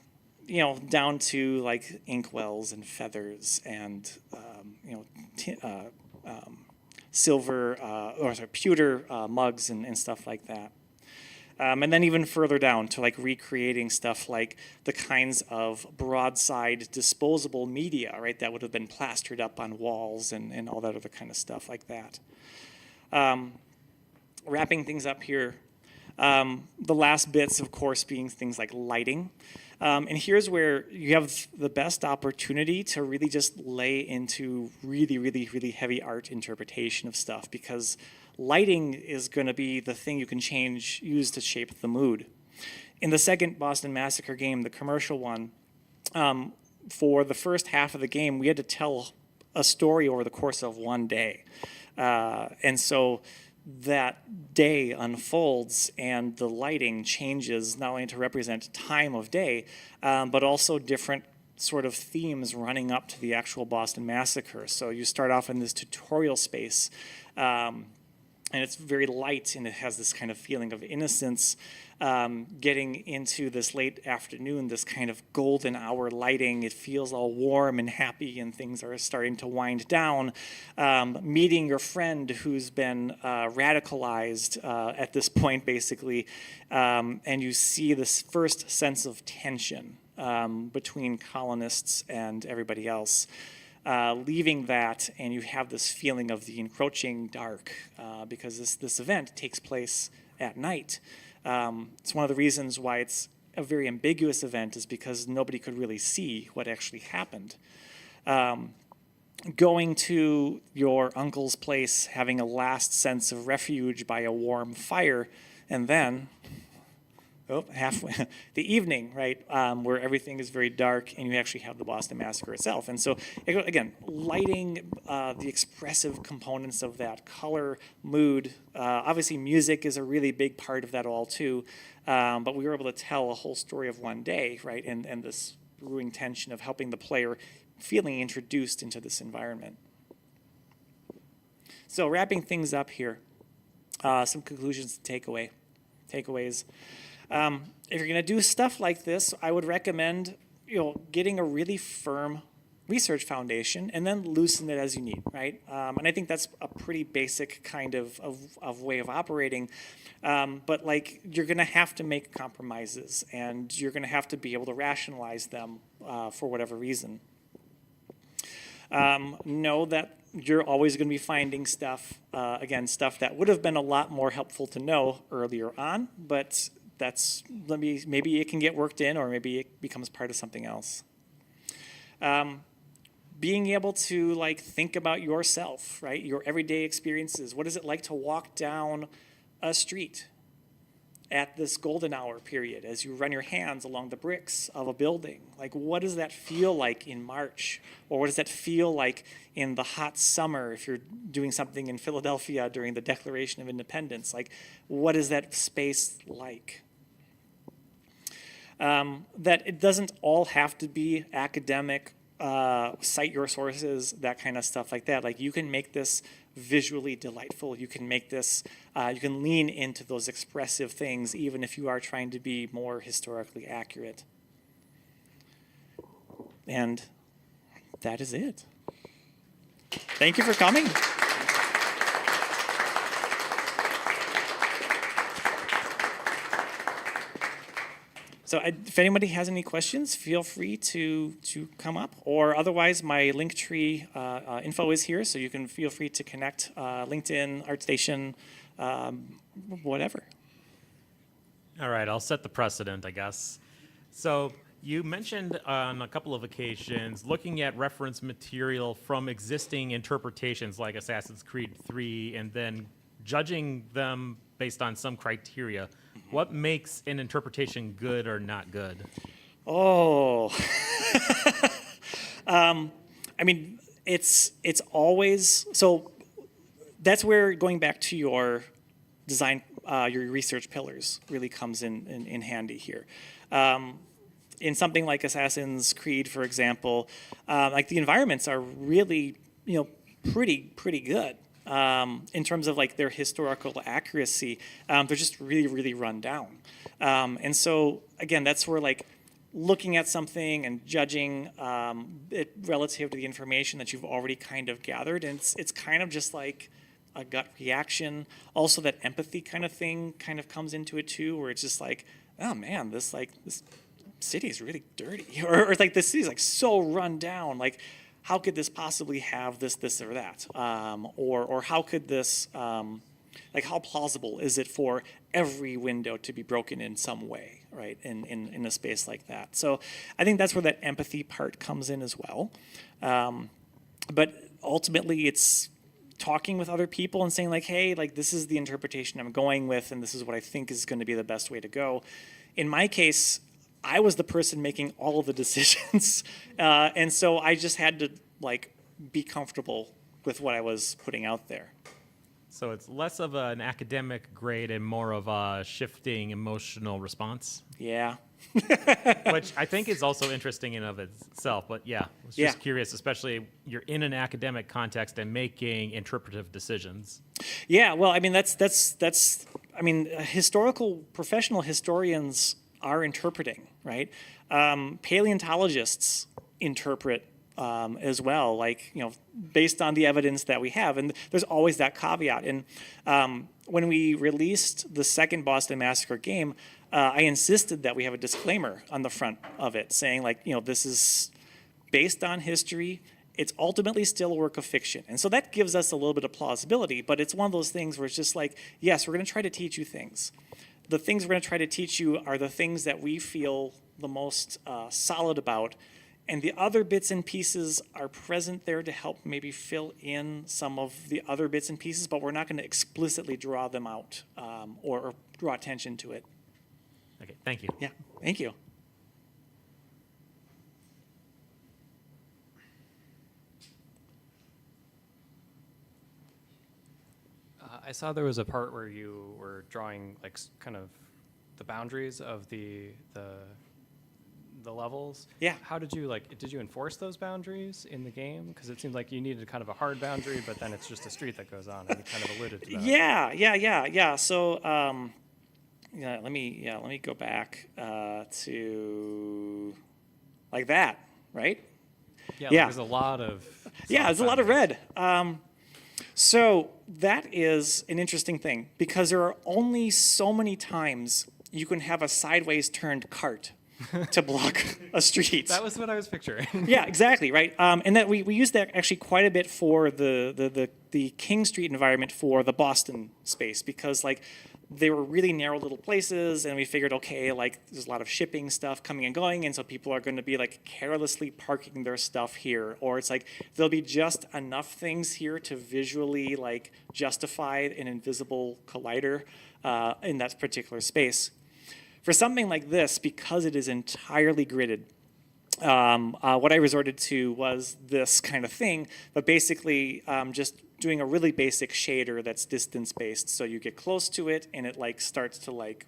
to like inkwells and feathers and silver pewter mugs and stuff like that. And then even further down to like recreating stuff like the kinds of broadside disposable media, right, that would have been plastered up on walls and all that other kind of stuff like that. Wrapping things up here, the last bits, of course, being things like lighting. And here's where you have the best opportunity to really just lay into really, really, really heavy art interpretation of stuff, because lighting is going to be the thing you can use to shape the mood. In the second Boston Massacre game, the commercial one, for the first half of the game, we had to tell a story over the course of one day. And so that day unfolds and the lighting changes not only to represent time of day, but also different sort of themes running up to the actual Boston Massacre. So you start off in this tutorial space, and it's very light and it has this kind of feeling of innocence. Getting into this late afternoon, this kind of golden hour lighting, it feels all warm and happy and things are starting to wind down. Meeting your friend who's been radicalized at this point, basically, and you see this first sense of tension between colonists and everybody else. Leaving that, and you have this feeling of the encroaching dark, because this event takes place at night. It's one of the reasons why it's a very ambiguous event, is because nobody could really see what actually happened. Going to your uncle's place, having a last sense of refuge by a warm fire, and then halfway the evening, right, where everything is very dark and you actually have the Boston Massacre itself. And so, again, lighting, the expressive components of that, color, mood, obviously music is a really big part of that all too, but we were able to tell a whole story of one day, right, and this brewing tension of helping the player feeling introduced into this environment. So wrapping things up here, some conclusions to takeaways. If you're going to do stuff like this, I would recommend getting a really firm research foundation and then loosen it as you need, right? And I think that's a pretty basic kind of way of operating. But like you're going to have to make compromises and you're going to have to be able to rationalize them for whatever reason. Know that you're always going to be finding stuff, again, stuff that would have been a lot more helpful to know earlier on, but maybe it can get worked in, or maybe it becomes part of something else. Being able to like think about yourself, right? Your everyday experiences. What is it like to walk down a street at this golden hour period as you run your hands along the bricks of a building? Like, what does that feel like in March? Or what does that feel like in the hot summer if you're doing something in Philadelphia during the Declaration of Independence? Like, what is that space like? that it doesn't all have to be academic, cite your sources, that kind of stuff like that. Like you can make this visually delightful. You can make this, you can lean into those expressive things even if you are trying to be more historically accurate. And that is it. Thank you for coming. So if anybody has any questions, feel free to come up. Or otherwise, my Linktree info is here, so you can feel free to connect LinkedIn, ArtStation, whatever. All right, I'll set the precedent, I guess. So you mentioned on a couple of occasions looking at reference material from existing interpretations like Assassin's Creed 3 and then judging them based on some criteria. What makes an interpretation good or not good? Oh, I mean, it's always, so that's where going back to your design, your research pillars really comes in handy here. In something like Assassin's Creed, for example, like the environments are really, pretty good. In terms of like their historical accuracy, they're just really run down. And so again, that's where like looking at something and judging it relative to the information that you've already kind of gathered, and it's kind of just like a gut reaction. Also, that empathy kind of thing kind of comes into it too, where it's just like, oh man, this city is really dirty, or it's like this city is like so run down, like. How could this possibly have this, or that? Or how could this, like how plausible is it for every window to be broken in some way, right, in a space like that? So I think that's where that empathy part comes in as well. But ultimately it's talking with other people and saying like, hey, like this is the interpretation I'm going with and this is what I think is going to be the best way to go. In my case, I was the person making all of the decisions, and so I just had to like be comfortable with what I was putting out there. So it's less of an academic grade and more of a shifting emotional response. Yeah. Which I think is also interesting in of itself. But yeah, I was just curious, especially you're in an academic context and making interpretive decisions. Yeah. Well, I mean that's I mean professional historians are interpreting, right? Paleontologists interpret as well, like, based on the evidence that we have. And there's always that caveat. And when we released the second Boston Massacre game, I insisted that we have a disclaimer on the front of it saying like, this is based on history. It's ultimately still a work of fiction. And so that gives us a little bit of plausibility, but it's one of those things where it's just like, yes, we're going to try to teach you things. The things we're going to try to teach you are the things that we feel the most solid about, and the other bits and pieces are present there to help maybe fill in some of the other bits and pieces, but we're not going to explicitly draw them out or draw attention to it. Okay, thank you. Yeah, thank you. I saw there was a part where you were drawing like kind of the boundaries of the levels. Yeah. How did you did you enforce those boundaries in the game? Because it seemed like you needed kind of a hard boundary, but then it's just a street that goes on, and you kind of alluded to that. Yeah. So let me go back to like that, right? Yeah. Yeah. There's a lot of. Yeah, there's a lot of red. So that is an interesting thing because there are only so many times you can have a sideways turned cart to block a street. That was what I was picturing. Yeah, exactly, right. And that we used that actually quite a bit for the King Street environment for the Boston space because like they were really narrow little places, and we figured, okay, like there's a lot of shipping stuff coming and going, and so people are going to be like carelessly parking their stuff here, or it's like there'll be just enough things here to visually like justify an invisible collider in that particular space. For something like this, because it is entirely gridded, what I resorted to was this kind of thing, but basically just doing a really basic shader that's distance based. So you get close to it and it like starts to like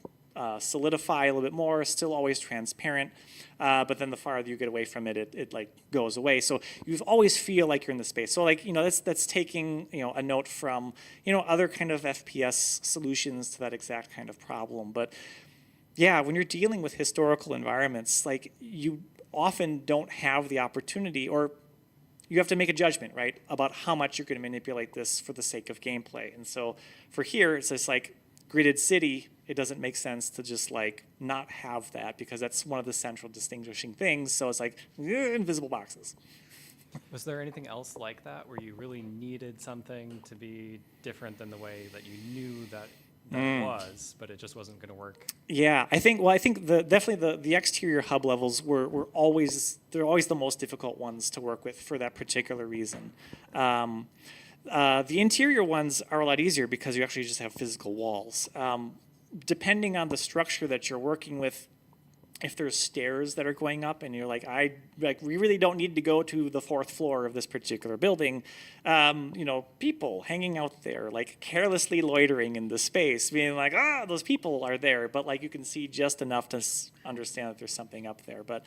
solidify a little bit more, still always transparent, but then the farther you get away from it, it like goes away. So you always feel like you're in the space. So like, that's taking, a note from, other kind of FPS solutions to that exact kind of problem. But yeah, when you're dealing with historical environments, like you often don't have the opportunity, or you have to make a judgment, right, about how much you're going to manipulate this for the sake of gameplay. And so for here, it's just like gridded city, it doesn't make sense to just like not have that, because that's one of the central distinguishing things. So it's like invisible boxes. Was there anything else like that where you really needed something to be different than the way that you knew that it was, but it just wasn't going to work? Yeah, I think definitely the exterior hub levels were always the most difficult ones to work with for that particular reason. The interior ones are a lot easier because you actually just have physical walls. Depending on the structure that you're working with, if there's stairs that are going up and you're like, we really don't need to go to the 4th floor of this particular building, people hanging out there, like carelessly loitering in the space, being like, those people are there, but like you can see just enough to understand that there's something up there. But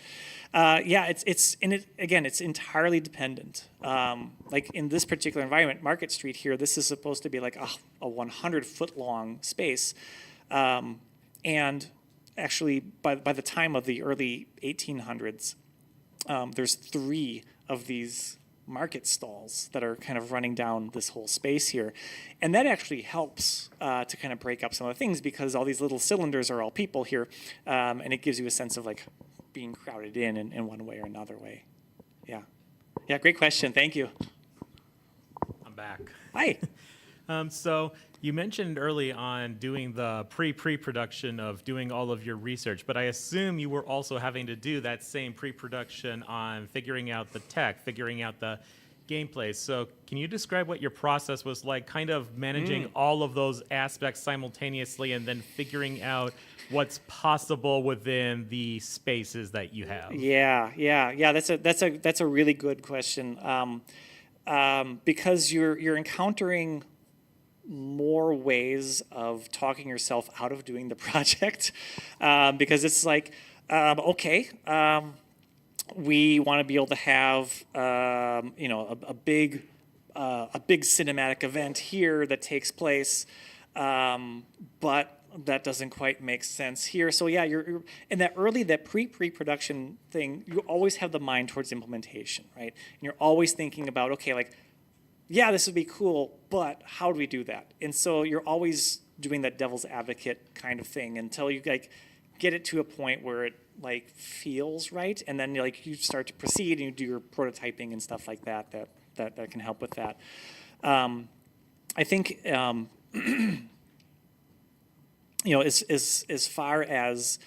it's entirely dependent. Like in this particular environment, Market Street here, this is supposed to be like a 100-foot long space. And actually, by the time of the early 1800s, there's 3 of these market stalls that are kind of running down this whole space here. And that actually helps to kind of break up some of the things, because all these little cylinders are all people here, and it gives you a sense of like being crowded in one way or another way. Yeah. Yeah, great question. Thank you. I'm back. Hi. So you mentioned early on doing the pre-production of doing all of your research, but I assume you were also having to do that same pre-production on figuring out the tech, figuring out the gameplay. So can you describe what your process was like, kind of managing all of those aspects simultaneously and then figuring out what's possible within the spaces that you have? Yeah. That's a really good question, because you're encountering more ways of talking yourself out of doing the project, because it's like, we want to be able to have a big cinematic event here that takes place, but that doesn't quite make sense here. So yeah, you're in that pre-production thing. You always have the mind towards implementation, right? And you're always thinking about, yeah, this would be cool, but how do we do that? And so you're always doing that devil's advocate kind of thing until you like get it to a point where it like feels right, and then like you start to proceed and you do your prototyping and stuff like that can help with that. I think as far as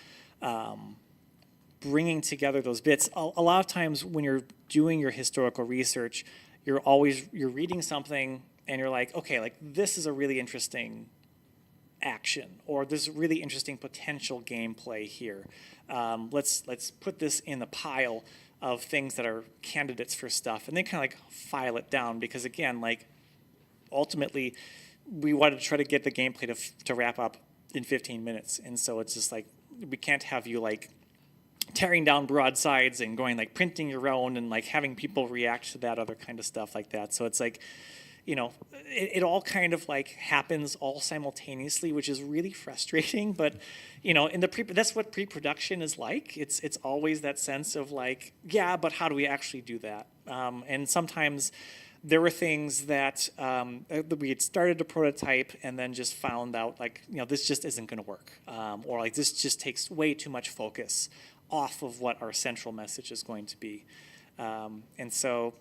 bringing together those bits, a lot of times when you're doing your historical research, you're reading something and you're like, this is a really interesting action, or this really interesting potential gameplay here. Let's put this in the pile of things that are candidates for stuff, and then kind of like file it down, because again, like ultimately we wanted to try to get the gameplay to wrap up in 15 minutes, and so it's just like we can't have you like tearing down broadsides and going like printing your own and like having people react to that other kind of stuff like that. So it's like, it all kind of like happens all simultaneously, which is really frustrating. But in that's what pre-production is like. It's always that sense of like, yeah, but how do we actually do that? And sometimes there were things that we had started to prototype and then just found out like, this just isn't going to work, or like this just takes way too much focus off of what our central message is going to be. And so,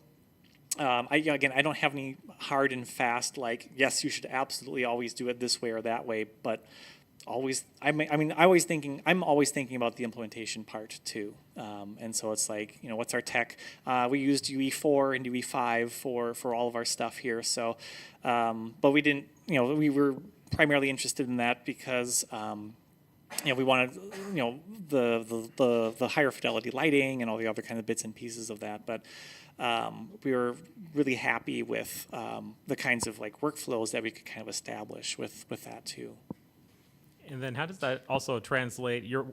I don't have any hard and fast, like, yes, you should absolutely always do it this way or that way, but I'm always thinking about the implementation part too. And so it's like, what's our tech? We used UE4 and UE5 for all of our stuff here. So, but we didn't, we were primarily interested in that because, we wanted, the higher fidelity lighting and all the other kind of bits and pieces of that. But we were really happy with the kinds of like workflows that we could kind of establish with that too. And then how does that also translate? You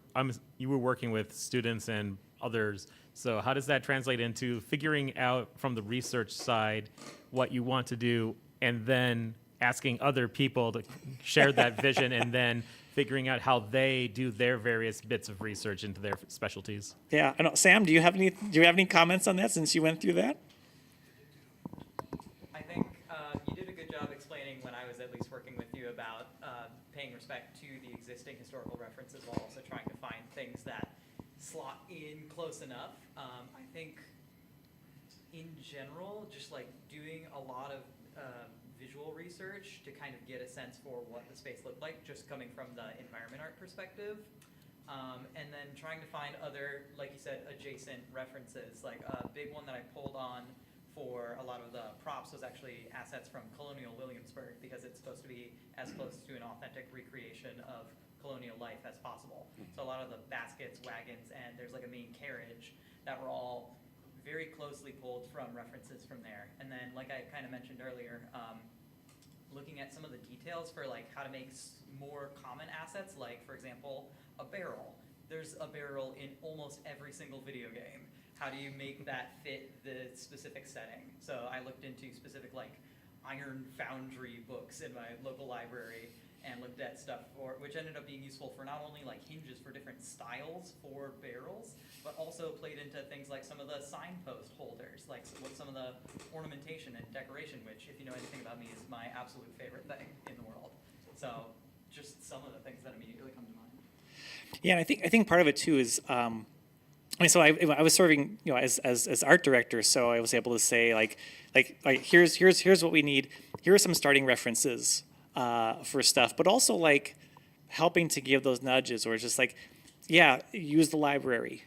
were working with students and others, so how does that translate into figuring out from the research side what you want to do, and then asking other people to share that vision, and then figuring out how they do their various bits of research into their specialties? Yeah, I know. Sam, do you have any comments on that since you went through that? I think you did a good job explaining when I was at least working with you about paying respect to the existing historical references while also trying to find things that slot in close enough. I think in general, just like doing a lot of visual research to kind of get a sense for what the space looked like, just coming from the environment art perspective. And then trying to find other, like you said, adjacent references. Like a big one that I pulled on for a lot of the props was actually assets from colonial Williamsburg, because it's supposed to be as close to an authentic recreation of colonial life as possible. So a lot of the baskets, wagons, and there's like a main carriage that were all very closely pulled from references from there. And then, like I kind of mentioned earlier, looking at some of the details for like how to make more common assets, like for example, a barrel. There's a barrel in almost every single video game. How do you make that fit the specific setting? So I looked into specific like iron foundry books in my local library and looked at stuff which ended up being useful for not only like hinges for different styles for barrels, but also played into things like some of the signpost holders, like what some of the ornamentation and decoration, which if you know anything about me is my absolute favorite thing in the world. So just some of the things that immediately come to mind. Yeah, and I think part of it too is, so I was serving, as art director, so I was able to say like here's what we need. Here are some starting references for stuff, but also like helping to give those nudges, or just like, yeah, use the library.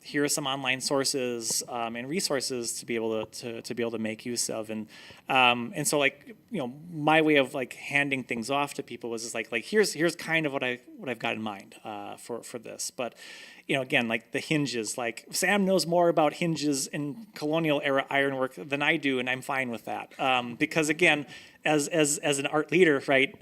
Here are some online sources and resources to be able to make use of, and so like my way of like handing things off to people was just like here's kind of what I've got in mind for this, but again, like the hinges, like Sam knows more about hinges in colonial era ironwork than I do, and I'm fine with that because again, as an art leader, right,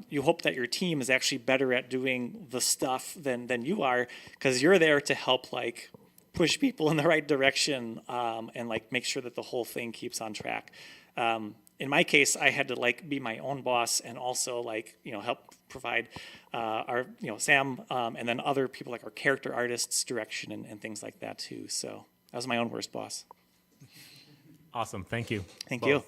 you hope that your team is actually better at doing the stuff than you are, because you're there to help like push people in the right direction and like make sure that the whole thing keeps on track. In my case, I had to like be my own boss and also like help provide our Sam and then other people like our character artists direction and things like that too. So I was my own worst boss. Awesome, thank you. Thank you.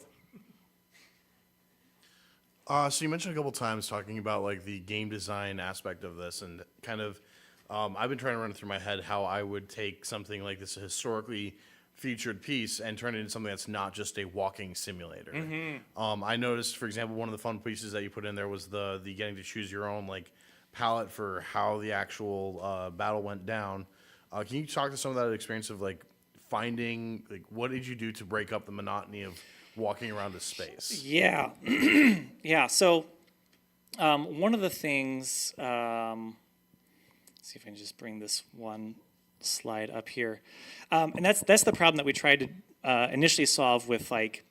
So you mentioned a couple times talking about like the game design aspect of this, and kind of I've been trying to run it through my head how I would take something like this historically featured piece and turn it into something that's not just a walking simulator. I noticed, for example, one of the fun pieces that you put in there was the getting to choose your own like palette for how the actual battle went down. Can you talk to some of that experience of like finding, like, what did you do to break up the monotony of walking around a space? Yeah, yeah. So one of the things, let's see if I can just bring this one slide up here, and that's the problem that we tried to initially solve with like,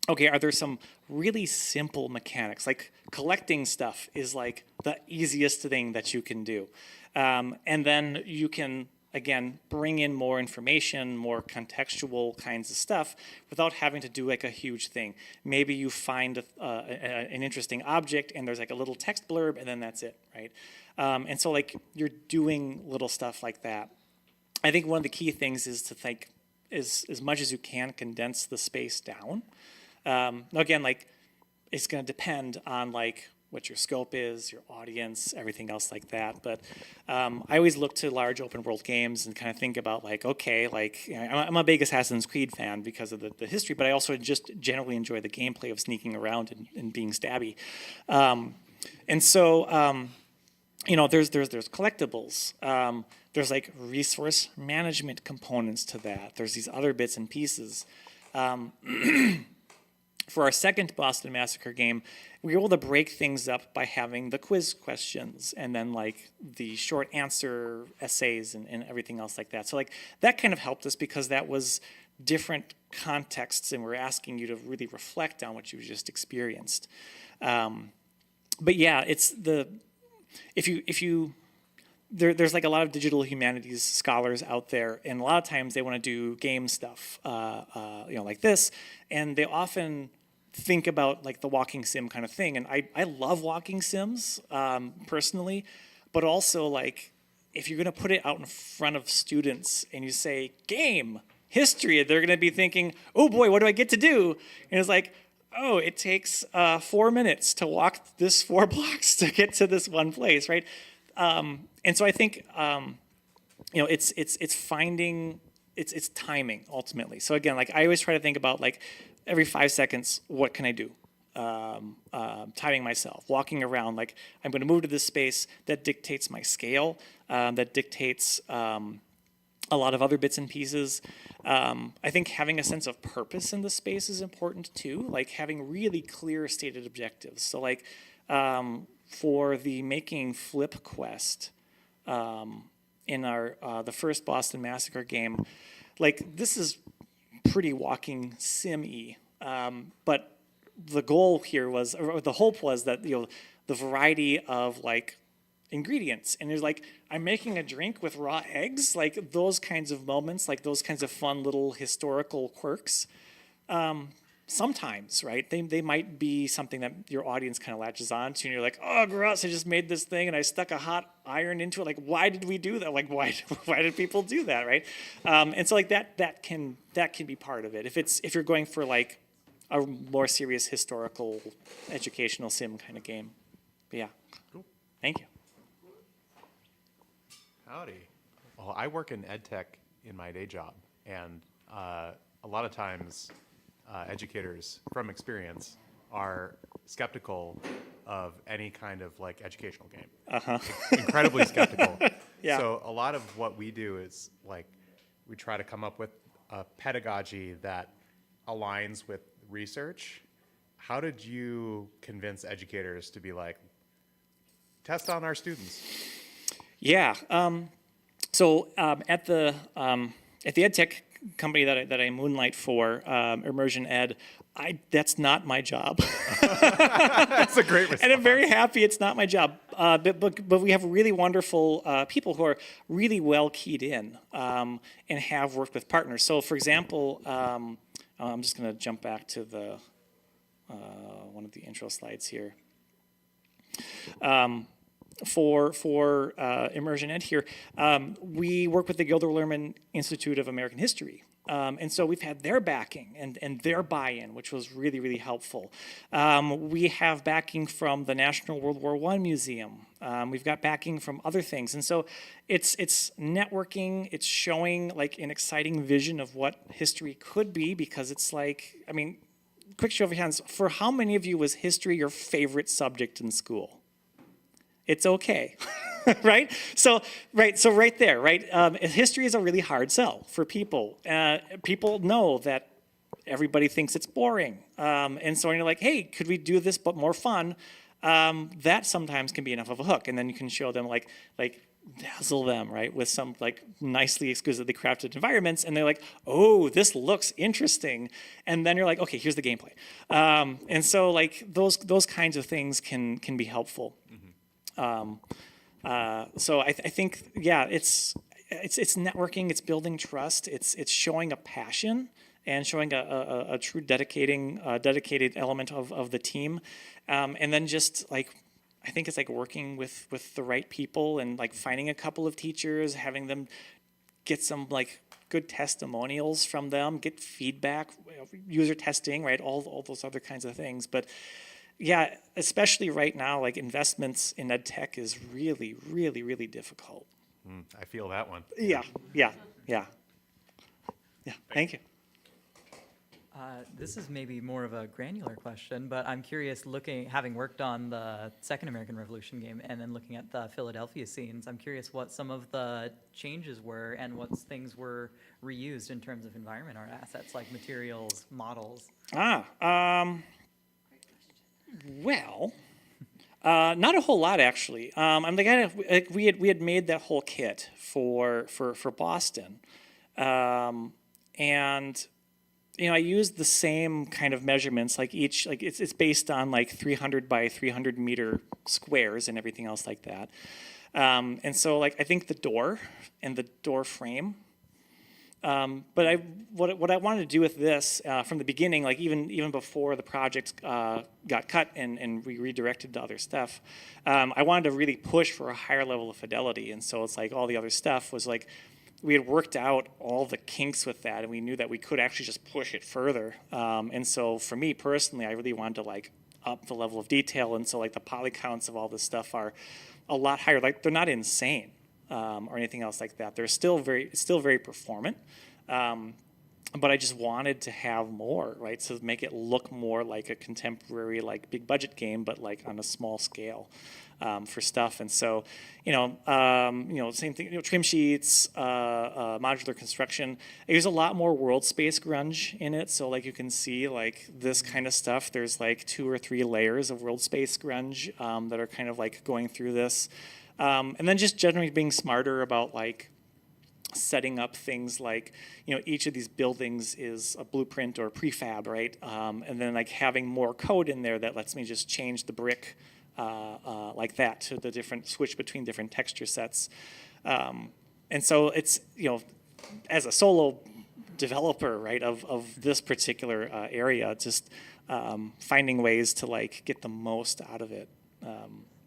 okay, are there some really simple mechanics? Like collecting stuff is like the easiest thing that you can do, and then you can again bring in more information, more contextual kinds of stuff without having to do like a huge thing. Maybe you find an interesting object and there's like a little text blurb and then that's it, right? And so like you're doing little stuff like that. I think one of the key things is to think as much as you can condense the space down. Again, like it's going to depend on like what your scope is, your audience, everything else like that. But I always look to large open world games and kind of think about like, okay, like I'm a big Assassin's Creed fan because of the history, but I also just generally enjoy the gameplay of sneaking around and being stabby. And so, there's collectibles. There's like resource management components to that. There's these other bits and pieces. For our second Boston Massacre game, we were able to break things up by having the quiz questions and then like the short answer essays and everything else like that. So like that kind of helped us because that was different contexts and we're asking you to really reflect on what you just experienced. But yeah, it's if you there's like a lot of digital humanities scholars out there, and a lot of times they want to do game stuff, like this, and they often think about like the walking sim kind of thing. And I love walking sims personally, but also like if you're going to put it out in front of students and you say game history, they're going to be thinking, oh boy, what do I get to do? And it's like, oh, it takes 4 minutes to walk this 4 blocks to get to this one place, right? And so I think it's finding it's timing ultimately. So again, like I always try to think about like every 5 seconds, what can I do? Timing myself, walking around, like I'm going to move to this space that dictates my scale, that dictates a lot of other bits and pieces. I think having a sense of purpose in the space is important too, like having really clear stated objectives. So like for the Making Flip quest in our the first Boston Massacre game, like this is pretty walking sim-y, but the goal here was, or the hope was that the variety of like ingredients, and there's like I'm making a drink with raw eggs, like those kinds of moments, like those kinds of fun little historical quirks. Sometimes, right? They might be something that your audience kind of latches on to, and you're like, oh, gross! I just made this thing, and I stuck a hot iron into it. Like, why did we do that? Like, why did people do that, right? And so, like that can be part of it. If you're going for like a more serious historical, educational sim kind of game. But yeah. Cool. Thank you. Howdy. Well, I work in ed tech in my day job, and a lot of times educators, from experience, are skeptical of any kind of like educational game. Incredibly skeptical. Yeah. So a lot of what we do is like we try to come up with a pedagogy that aligns with research. How did you convince educators to be like, test on our students? Yeah. So at the ed tech company that I moonlight for, Immersion Ed, that's not my job. That's a great response. And I'm very happy it's not my job. But we have really wonderful people who are really well keyed in and have worked with partners. So for example, I'm just going to jump back to the one of the intro slides here. For Immersion Ed here, we work with the Gilder Lehrman Institute of American History. And so we've had their backing and their buy-in, which was really, really helpful. We have backing from the National World War I Museum. We've got backing from other things. And so it's networking, it's showing like an exciting vision of what history could be, because it's like, I mean, quick show of hands, for how many of you was history your favorite subject in school? It's okay, right? So right there, right? History is a really hard sell for people. People know that everybody thinks it's boring. And so when you're like, hey, could we do this but more fun? That sometimes can be enough of a hook. And then you can show them like dazzle them, right? With some like nicely, exquisitely crafted environments. And they're like, oh, this looks interesting. And then you're like, okay, here's the gameplay. And so like those kinds of things can be helpful. So I think, yeah, it's networking, it's building trust, it's showing a passion and showing a true dedicated element of the team, and then just like I think it's like working with the right people and like finding a couple of teachers, having them get some like good testimonials from them, get feedback, user testing, right? All those other kinds of things, but. Yeah, especially right now, like investments in ed tech is really, really, really difficult. I feel that one. Yeah. Thank you. This is maybe more of a granular question, but I'm curious, having worked on the Second American Revolution game and then looking at the Philadelphia scenes, I'm curious what some of the changes were and what things were reused in terms of environment art assets like materials, models. Well, not a whole lot actually. I'm the guy like we had made that whole kit for Boston, and I used the same kind of measurements, like each, like it's based on like 300 by 300 meter squares and everything else like that. And so like I think the door and the door frame. But what I wanted to do with this from the beginning, like even before the project got cut and we redirected to other stuff, I wanted to really push for a higher level of fidelity. And so it's like all the other stuff was like, we had worked out all the kinks with that, and we knew that we could actually just push it further. And so for me personally, I really wanted to like up the level of detail, and so like the poly counts of all this stuff are a lot higher. Like they're not insane or anything else like that. They're still very performant. But I just wanted to have more, right? So make it look more like a contemporary, like big budget game, but like on a small scale for stuff. And so, same thing, trim sheets, modular construction. I use a lot more world space grunge in it. So like you can see like this kind of stuff, there's like 2 or 3 layers of world space grunge that are kind of like going through this. And then just generally being smarter about like setting up things like, each of these buildings is a blueprint or prefab, right? And then like having more code in there that lets me just change the brick like that to the different, switch between different texture sets. And so it's, as a solo developer, right, of this particular area, just finding ways to like get the most out of it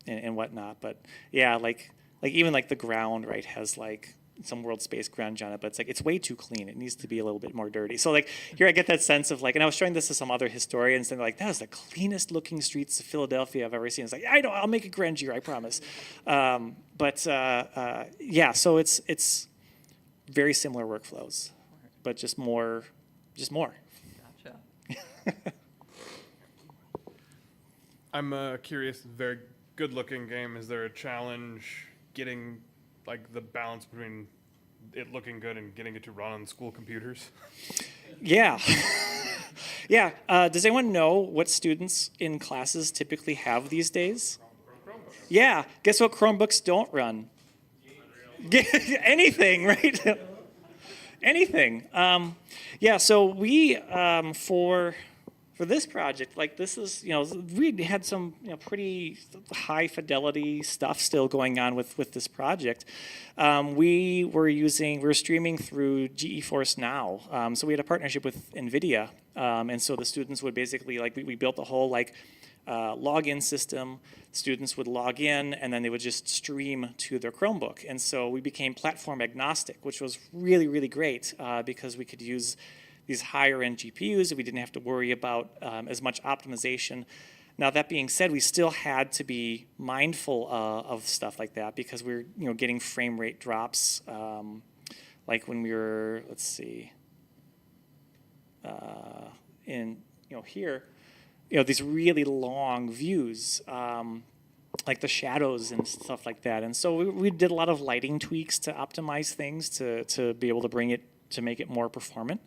and whatnot. But yeah, like even like the ground, right, has like some world space grunge on it, but it's like it's way too clean. It needs to be a little bit more dirty. So like here I get that sense of like, and I was showing this to some other historians, and they're like, that is the cleanest looking streets of Philadelphia I've ever seen. It's like, I'll make it grungier, I promise. Yeah, so it's very similar workflows, but just more. Gotcha. I'm curious, very good looking game. Is there a challenge getting like the balance between it looking good and getting it to run on school computers? Yeah. Yeah. Does anyone know what students in classes typically have these days? Yeah. Guess what Chromebooks don't run? Anything, right? Anything. Yeah. So we for this project, like this is, we had some pretty high fidelity stuff still going on with this project. We were streaming through GeForce Now. So we had a partnership with NVIDIA. And so the students would basically, like we built a whole like login system. Students would log in and then they would just stream to their Chromebook. And so we became platform agnostic, which was really, really great because we could use these higher end GPUs, we didn't have to worry about as much optimization. Now that being said, we still had to be mindful of stuff like that because we're getting frame rate drops. Like when we were, let's see, in here, these really long views, like the shadows and stuff like that. And so we did a lot of lighting tweaks to optimize things to be able to bring it to make it more performant.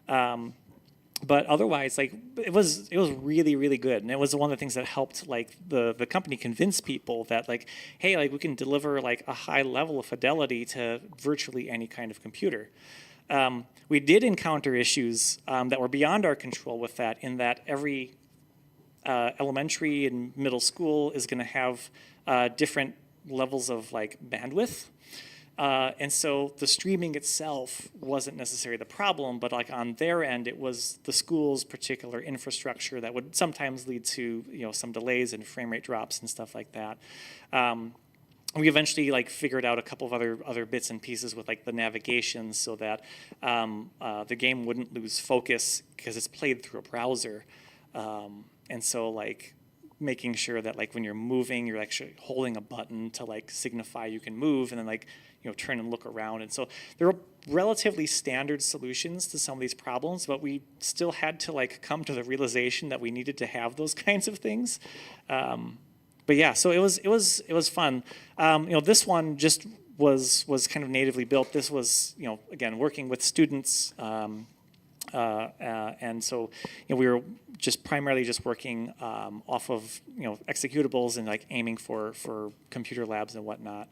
But otherwise, like it was really, really good, and it was one of the things that helped like the company convince people that like, hey, like we can deliver like a high level of fidelity to virtually any kind of computer. We did encounter issues that were beyond our control with that, in that every elementary and middle school is going to have different levels of like bandwidth. And so the streaming itself wasn't necessarily the problem, but like on their end, it was the school's particular infrastructure that would sometimes lead to some delays and frame rate drops and stuff like that. We eventually like figured out a couple of other bits and pieces with like the navigation so that the game wouldn't lose focus because it's played through a browser. And so like making sure that like when you're moving, you're actually holding a button to like signify you can move, and then like turn and look around. And so there were relatively standard solutions to some of these problems, but we still had to like come to the realization that we needed to have those kinds of things. But yeah, so it was fun. This one just was kind of natively built. This was again working with students. And so we were just primarily just working off of executables and like aiming for computer labs and whatnot.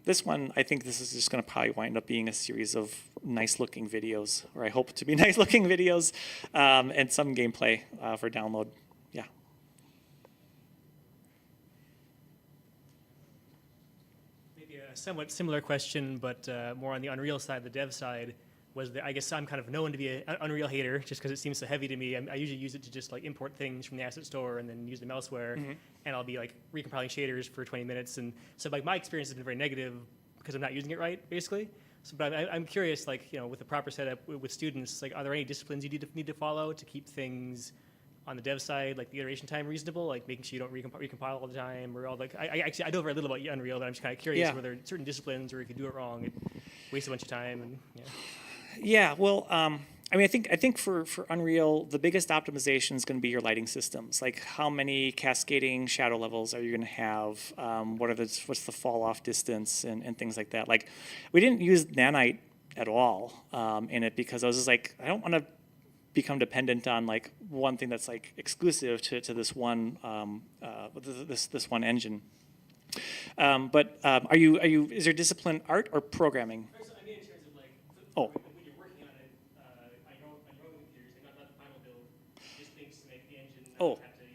This one, I think this is just going to probably wind up being a series of nice-looking videos, or I hope to be nice-looking videos, and some gameplay for download. Yeah. Maybe a somewhat similar question, but more on the Unreal side, the dev side. I guess I'm kind of known to be an Unreal hater just because it seems so heavy to me. I usually use it to just like import things from the asset store and then use them elsewhere. And I'll be like recompiling shaders for 20 minutes. And so like my experience has been very negative because I'm not using it right, basically. So, but I'm curious, like, with the proper setup with students, like, are there any disciplines you need to follow to keep things on the dev side, like the iteration time reasonable, like making sure you don't recompile all the time, or all like I know very little about Unreal, but I'm just kind of curious whether certain disciplines, or if you do it wrong, it wastes a bunch of time. And Yeah, well, I mean, I think for Unreal, the biggest optimization is going to be your lighting systems. Like, how many cascading shadow levels are you going to have? What's the fall off distance and things like that. Like, we didn't use nanite at all in it because I was just like, I don't want to become dependent on like one thing that's like exclusive to this one this one engine. But is your discipline art or programming? I mean, in terms of like, Oh. when you're working on it, on your own computers, like not the final build, just things to make the engine not have to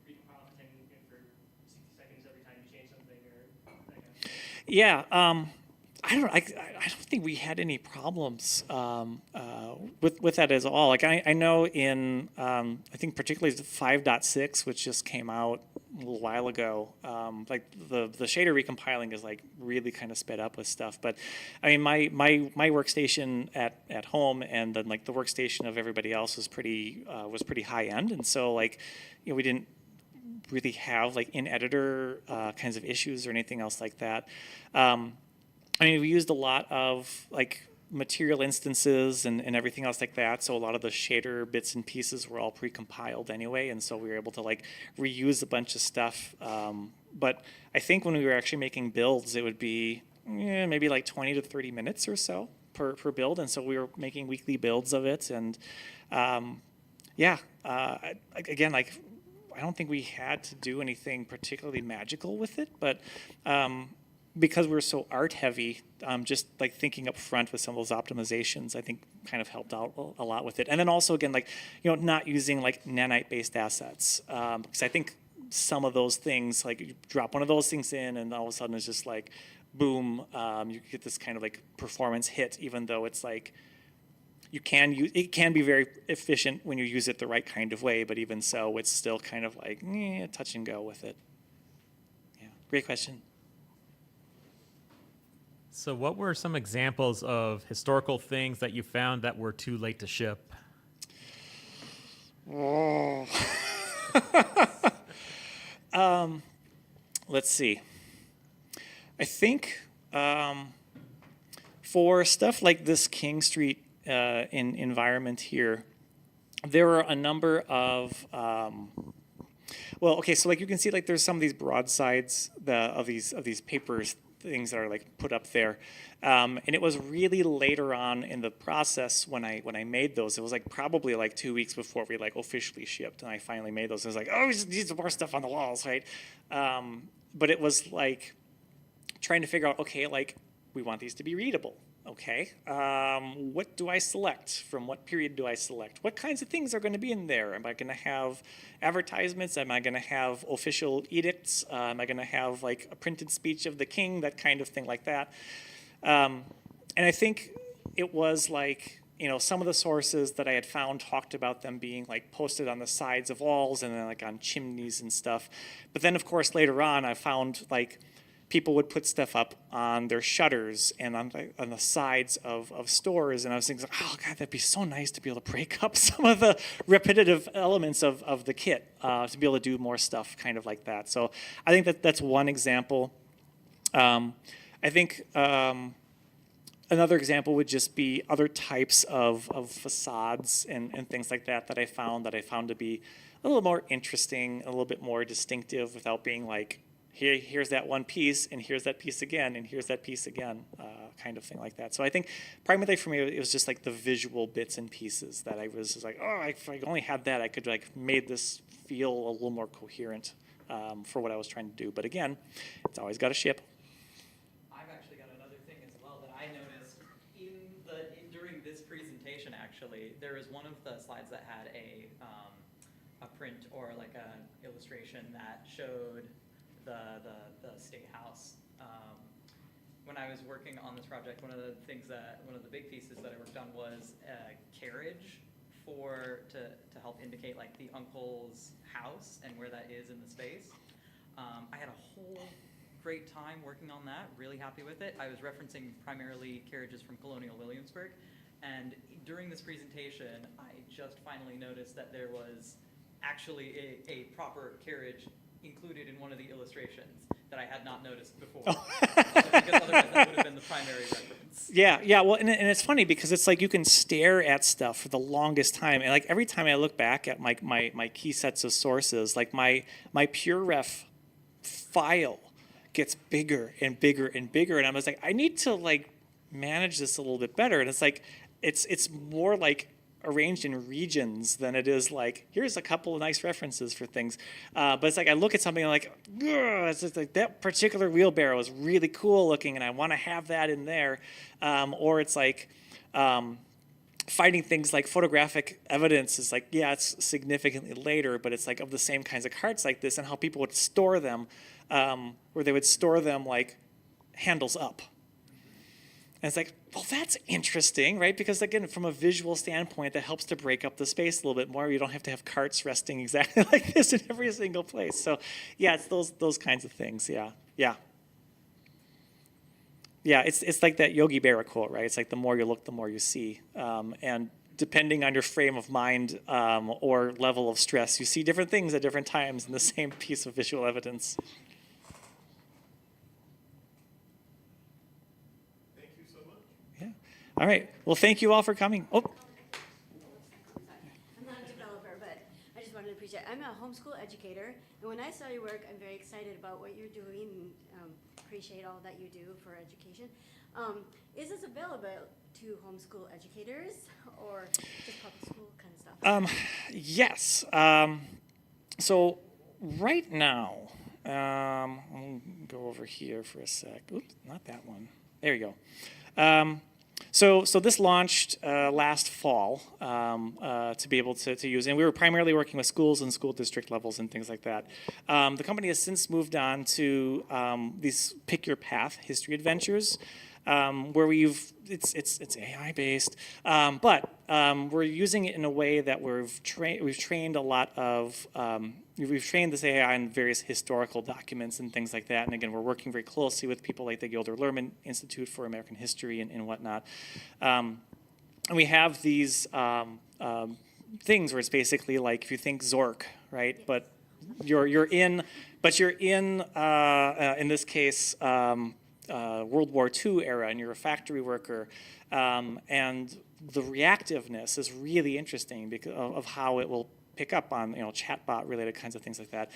recompile for 60 seconds every time you change something, or that kind of thing. Yeah, I don't think we had any problems with that at all. Like I know in I think particularly the 5.6, which just came out a little while ago, like the shader recompiling is like really kind of sped up with stuff. But I mean, my workstation at home and then like the workstation of everybody else was pretty high end, and so like we didn't really have like in editor kinds of issues or anything else like that. I mean, we used a lot of like material instances and everything else like that. So a lot of the shader bits and pieces were all pre-compiled anyway. And so we were able to like reuse a bunch of stuff. But I think when we were actually making builds, it would be maybe like 20 to 30 minutes or so per build. And so we were making weekly builds of it. And again, like I don't think we had to do anything particularly magical with it, but because we're so art heavy, just like thinking up front with some of those optimizations, I think kind of helped out a lot with it. And then also again, like, not using like nanite based assets. Because I think some of those things, like you drop one of those things in and all of a sudden it's just like, boom, you get this kind of like performance hit, even though it's like, it can be very efficient when you use it the right kind of way, but even so, it's still kind of like touch and go with it. Yeah, great question. So what were some examples of historical things that you found that were too late to ship? Oh. Let's see. I think for stuff like this King Street environment here, there are a number of so like you can see like there's some of these broadsides of these papers things that are like put up there, and it was really later on in the process when I made those. It was like probably like 2 weeks before we like officially shipped, and I finally made those. I was like, oh, we just need some more stuff on the walls, right? But it was like trying to figure out, okay, like we want these to be readable. Okay, what do I select? From what period do I select? What kinds of things are going to be in there? Am I going to have advertisements? Am I going to have official edicts? Am I going to have like a printed speech of the king? That kind of thing like that. And I think it was like, some of the sources that I had found talked about them being like posted on the sides of walls and then like on chimneys and stuff. But then of course later on I found like people would put stuff up on their shutters and on the sides of stores. And I was thinking, oh, God, that'd be so nice to be able to break up some of the repetitive elements of the kit to be able to do more stuff kind of like that. So I think that's one example. I think another example would just be other types of facades and things like that I found to be a little more interesting, a little bit more distinctive without being like, here's that one piece, and here's that piece again, and here's that piece again, kind of thing like that. So I think primarily for me, it was just like the visual bits and pieces that I was just like, oh, if I only had that, I could like made this feel a little more coherent for what I was trying to do. But again, it's always got to ship. presentation, actually, there was one of the slides that had a print or like an illustration that showed the State House. When I was working on this project, one of the big pieces that I worked on was a carriage to help indicate like the uncle's house and where that is in the space. I had a whole great time working on that, really happy with it. I was referencing primarily carriages from Colonial Williamsburg, and during this presentation, I just finally noticed that there was actually a proper carriage included in one of the illustrations that I had not noticed before. Because otherwise that would have been the primary reference. Yeah. Well, and it's funny because it's like you can stare at stuff for the longest time, and like every time I look back at my key sets of sources, like my pure ref file gets bigger and bigger and bigger, and I was like, I need to like manage this a little bit better. And it's like it's more like arranged in regions than it is like, here's a couple of nice references for things. But it's like I look at something and like, it's just like that particular wheelbarrow is really cool looking and I want to have that in there. Or it's like finding things like photographic evidence is like, yeah, it's significantly later, but it's like of the same kinds of cards like this and how people would store them, where they would store them like handles up. And it's like, well, that's interesting, right? Because again, from a visual standpoint, that helps to break up the space a little bit more. You don't have to have carts resting exactly like this in every single place. So yeah, it's those kinds of things. Yeah. It's like that Yogi Berra quote, right? It's like the more you look, the more you see. And depending on your frame of mind or level of stress, you see different things at different times in the same piece of visual evidence. All right. Well, thank you all for coming. Oh. I'm not a developer, but I just wanted to appreciate it. I'm a homeschool educator, and when I saw your work, I'm very excited about what you're doing and appreciate all that you do for education. Is this available to homeschool educators or just public school kind of stuff? Yes. So right now, I'll go over here for a sec. Oops, not that one. There you go. So this launched last fall to be able to use, and we were primarily working with schools and school district levels and things like that. The company has since moved on to these pick your path history adventures, where it's AI based, but we're using it in a way that we've trained a lot of. We've trained this AI on various historical documents and things like that. And again, we're working very closely with people like the Gilder Lehrman Institute for American History and whatnot. And we have these things where it's basically like if you think Zork, right? But you're in this case World War II era, and you're a factory worker, and the reactiveness is really interesting because of how it will pick up on chatbot related kinds of things like that,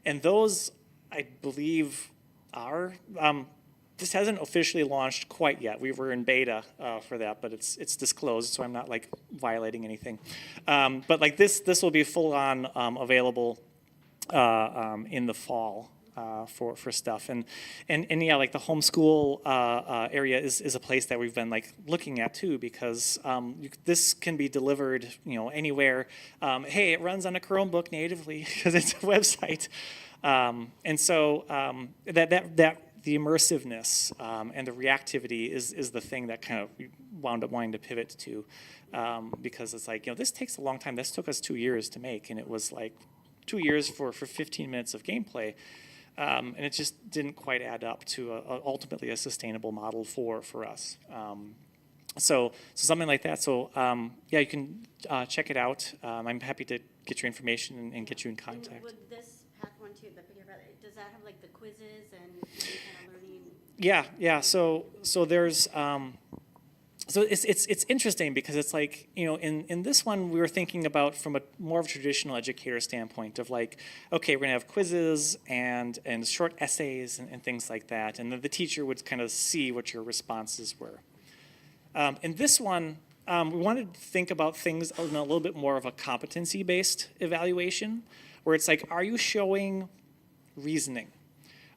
and those I believe are. This hasn't officially launched quite yet. We were in beta for that, but it's disclosed, so I'm not like violating anything. But like this will be full on available in the fall. For stuff and yeah, like the homeschool area is a place that we've been like looking at too, because this can be delivered anywhere. Hey, it runs on a Chromebook natively because it's a website, and so that the immersiveness and the reactivity is the thing that kind of wound up wanting to pivot to, because it's like this takes a long time. This took us 2 years to make, and it was like 2 years for 15 minutes of gameplay. And it just didn't quite add up to ultimately a sustainable model for us. So something like that. So yeah, you can check it out. I'm happy to get your information and get you in contact. Would this path one too, the figure, does that have like the quizzes and kind of learning? Yeah. So there's. So it's interesting because it's like, in this one we were thinking about from a more of a traditional educator standpoint of like, okay, we're gonna have quizzes and short essays and things like that, and then the teacher would kind of see what your responses were. In this one, we wanted to think about things in a little bit more of a competency-based evaluation, where it's like, are you showing reasoning?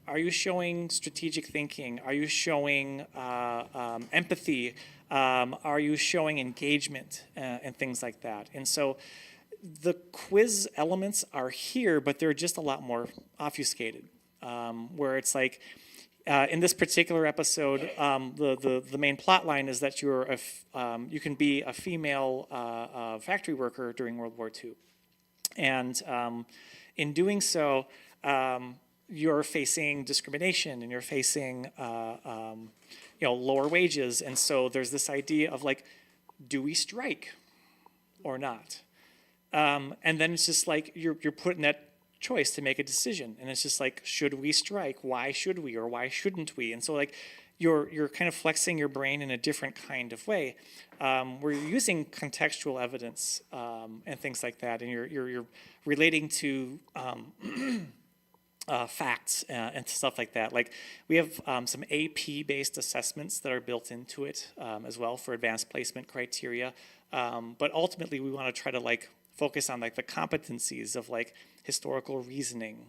Are you showing strategic thinking? Are you showing empathy? Are you showing engagement and things like that? And so the quiz elements are here, but they're just a lot more obfuscated, where it's like, in this particular episode, the main plot line is that you can be a female factory worker during World War II. And in doing so, you're facing discrimination and you're facing lower wages. And so there's this idea of like, do we strike or not? And then it's just like you're put in that choice to make a decision, and it's just like, should we strike? Why should we, or why shouldn't we? And so like you're kind of flexing your brain in a different kind of way, where you're using contextual evidence and things like that, and you're relating to facts and stuff like that. Like we have some AP-based assessments that are built into it as well for advanced placement criteria, but ultimately we want to try to like focus on like the competencies of like historical reasoning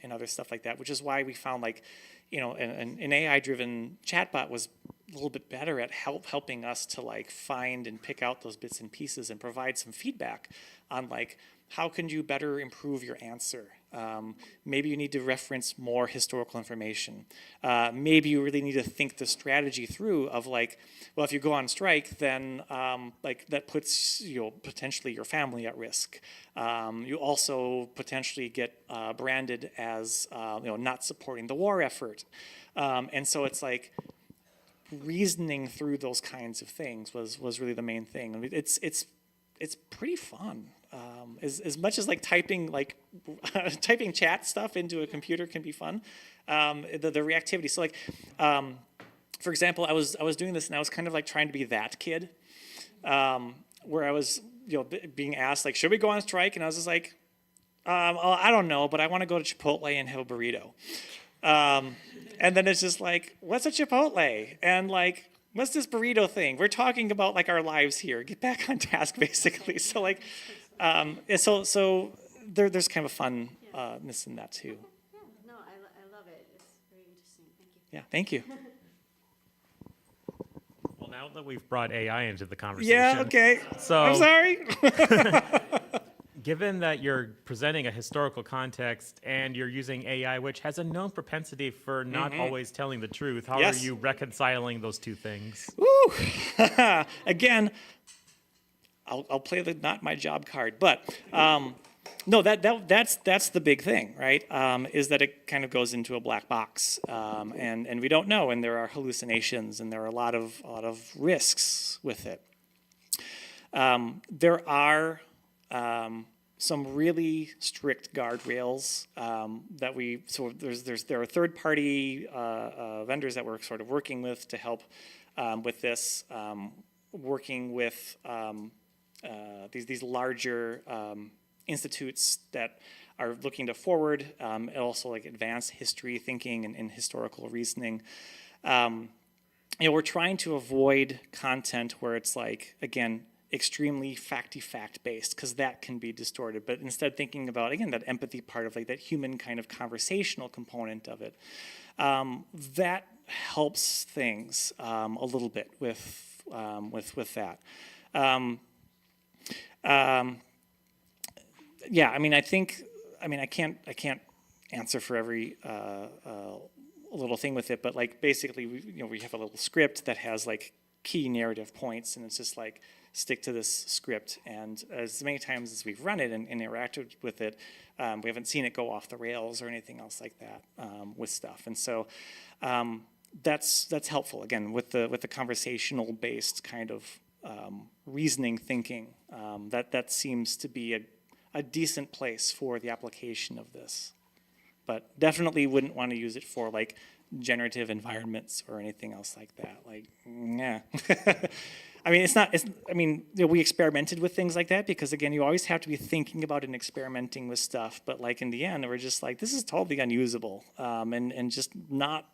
and other stuff like that, which is why we found like, an AI-driven chatbot was a little bit better at helping us to like find and pick out those bits and pieces and provide some feedback on like, how can you better improve your answer? Maybe you need to reference more historical information. Maybe you really need to think the strategy through of like, well, if you go on strike, then like that puts potentially your family at risk. You also potentially get branded as not supporting the war effort. And so it's like reasoning through those kinds of things was really the main thing. I mean, it's pretty fun. As much as like typing chat stuff into a computer can be fun, the reactivity. So like, for example, I was doing this and I was kind of like trying to be that kid, where I was being asked like, should we go on strike? And I was just like, I don't know, but I want to go to Chipotle and have a burrito. And then it's just like, what's a Chipotle? And like, what's this burrito thing? We're talking about like our lives here. Get back on task, basically. So like, so there's kind of a funness in that too. Yeah, no, I love it. It's very interesting. Thank you. Yeah, thank you. Well, now that we've brought AI into the conversation. Yeah, okay. So I'm sorry. Given that you're presenting a historical context and you're using AI, which has a known propensity for not always telling the truth, how are you reconciling those two things? Woo! Again, I'll play the not my job card, but no, that's the big thing, right? Is that it kind of goes into a black box, and we don't know, and there are hallucinations, and there are a lot of risks with it. There are some really strict guardrails there are third-party vendors that we're sort of working with to help with this, working with these larger institutes that are looking to forward, and also like advanced history thinking and historical reasoning. We're trying to avoid content where it's like, again, extremely fact based, because that can be distorted, but instead thinking about, again, that empathy part of like that human kind of conversational component of it, that helps things a little bit with that. Yeah, I can't answer for every little thing with it, but like basically we have a little script that has like key narrative points, and it's just like, stick to this script. And as many times as we've run it and interacted with it, we haven't seen it go off the rails or anything else like that with stuff. And so that's helpful, again, with the conversational based kind of reasoning thinking. That seems to be a decent place for the application of this. But definitely wouldn't want to use it for like generative environments or anything else like that. Like, yeah. We experimented with things like that because, again, you always have to be thinking about and experimenting with stuff. But like in the end, we're just like, this is totally unusable, and just not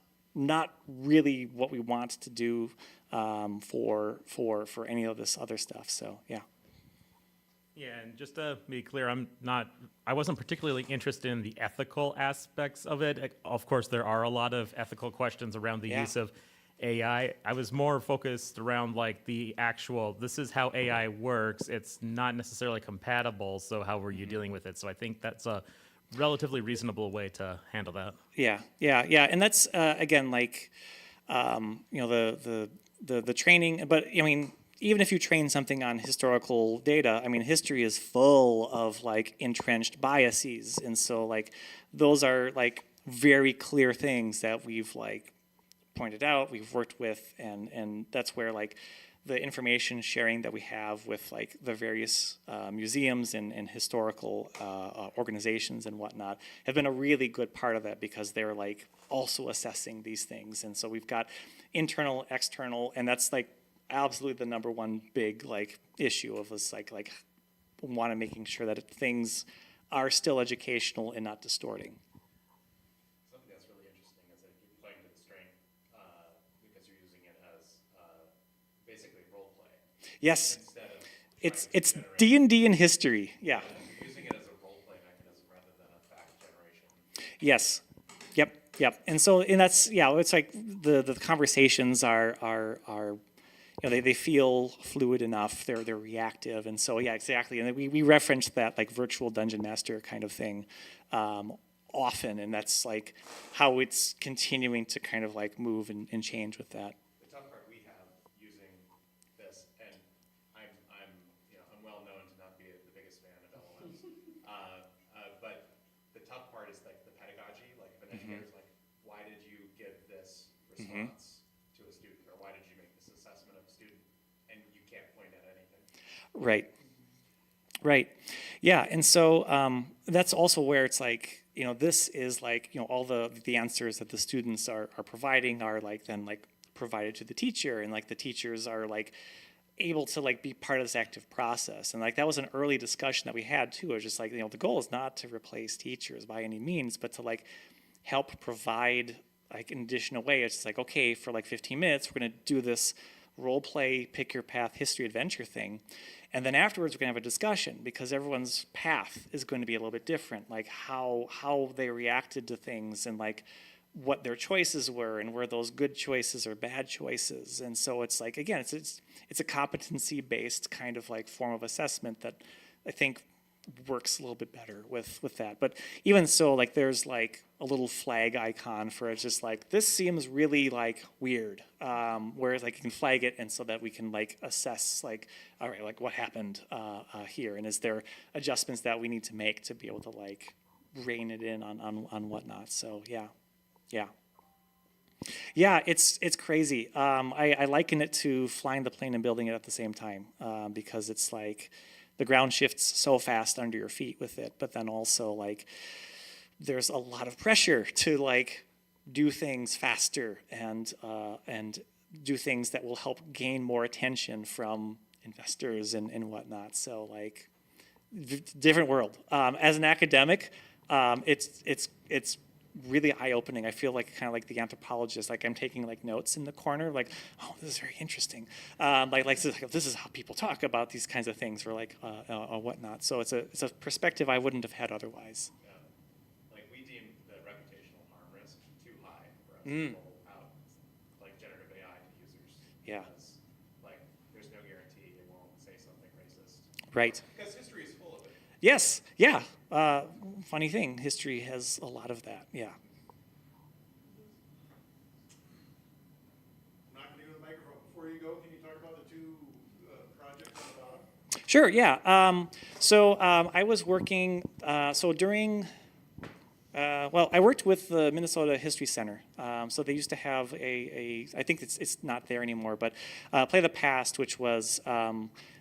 really what we want to do for any of this other stuff. So yeah. Yeah, and just to be clear, I wasn't particularly interested in the ethical aspects of it. Of course, there are a lot of ethical questions around the Yeah. use of AI. I was more focused around like the actual, this is how AI works. It's not necessarily compatible, so how were you dealing with it? So I think that's a relatively reasonable way to handle that. Yeah, yeah, and that's again like the training. But I mean, even if you train something on historical data, I mean, history is full of like entrenched biases, and so like those are like very clear things that we've like pointed out, we've worked with, and that's where like the information sharing that we have with like the various museums and historical organizations and whatnot have been a really good part of that, because they're like also assessing these things. And so we've got internal, external, and that's like absolutely the number one big like issue of us like want to making sure that things are still educational and not distorting. Something that's really interesting is that you're playing to the strength because you're using it as basically role play. Yes, Instead of it's D&D in history. Yeah. you're using it as a role play mechanism rather than a fact generation. Yes. Yep. And so, and that's, yeah, it's like the conversations are you know, they feel fluid enough. They're reactive. And so, yeah, exactly. And we referenced that like virtual dungeon master kind of thing often. And that's like how it's continuing to kind of like move and change with that. The tough part we have using this, and I'm well known to not be the biggest fan of LLMs, but the tough part is like the pedagogy. Like if an educator's like, why did you give this response to a student, or why did you make this assessment of a student, and you can't point at anything. Right. Yeah. And so that's also where it's like, you know, this is like, you know, all the answers that the students are providing are like then like provided to the teacher, and like the teachers are like able to like be part of this active process. And like that was an early discussion that we had too. It was just like, you know, the goal is not to replace teachers by any means, but to like help provide like an additional way. It's just like, okay, for like 15 minutes, we're going to do this role play, pick your path, history adventure thing. And then afterwards, we're going to have a discussion, because everyone's path is going to be a little bit different, like how they reacted to things, and like what their choices were, and were those good choices or bad choices. And so it's like, again, it's a competency-based kind of like form of assessment that I think works a little bit better with that. But even so, like there's like a little flag icon for it's just like, this seems really like weird, whereas like you can flag it, and so that we can like assess like, all right, like what happened here, and is there adjustments that we need to make to be able to like rein it in on whatnot. So yeah, it's crazy. I liken it to flying the plane and building it at the same time, because it's like the ground shifts so fast under your feet with it, but then also like there's a lot of pressure to like do things faster and do things that will help gain more attention from investors and whatnot. So like different world. As an academic, it's really eye-opening. I feel like kind of like the anthropologist, like I'm taking like notes in the corner, like, oh, this is very interesting. This is how people talk about these kinds of things, or like whatnot. So it's a perspective I wouldn't have had otherwise. Yeah. Like we deem the reputational harm risk too high for us to roll out like generative AI to users. Yeah. Because like there's no guarantee it won't say something racist. Right. Because history is full of it. Yes. Yeah. Funny thing, history has a lot of that. Yeah. I'm not going to give the microphone. Before you go, can you talk about the two projects on the bottom? Sure. Yeah. So I was working. So during. I worked with the Minnesota History Center. So they used to have I think it's not there anymore, but Play the Past, which was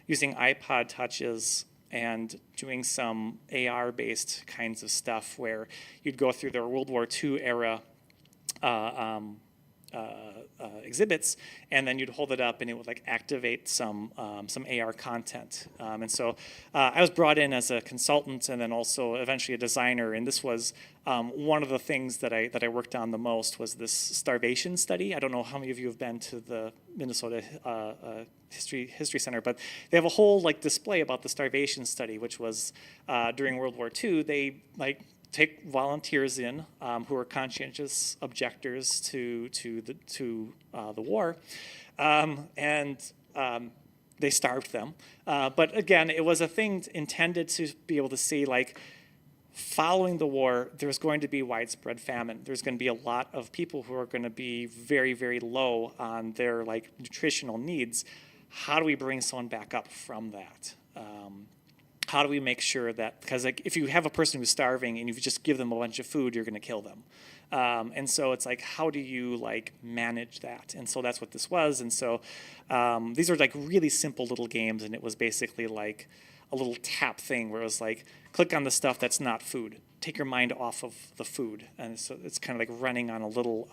using iPod touches and doing some AR-based kinds of stuff where you'd go through the World War II era exhibits, and then you'd hold it up and it would like activate some AR content. And so I was brought in as a consultant and then also eventually a designer. And this was one of the things that I worked on the most was this starvation study. I don't know how many of you have been to the Minnesota History Center, but they have a whole like display about the starvation study, which was during World War II. They like take volunteers in who are conscientious objectors to the war, and they starved them. But again, it was a thing intended to be able to see like, following the war, there's going to be widespread famine. There's going to be a lot of people who are going to be very, very low on their like nutritional needs. How do we bring someone back up from that? How do we make sure that, because like if you have a person who's starving and you just give them a bunch of food, you're going to kill them. And so it's like, how do you like manage that? And so that's what this was. And so these are like really simple little games, and it was basically like a little tap thing where it was like, click on the stuff that's not food. Take your mind off of the food. And so it's kind of like running on a little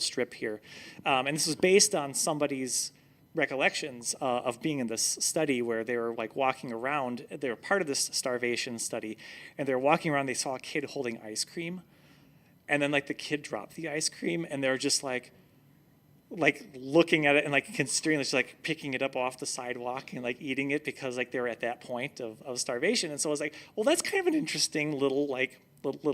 strip here. And this was based on somebody's recollections of being in this study where they were like walking around. They were part of this starvation study, and they were walking around. They saw a kid holding ice cream, and then like the kid dropped the ice cream, and they're just like looking at it and like considering just like picking it up off the sidewalk and like eating it because like they were at that point of starvation. And so I was like, well, that's kind of an interesting little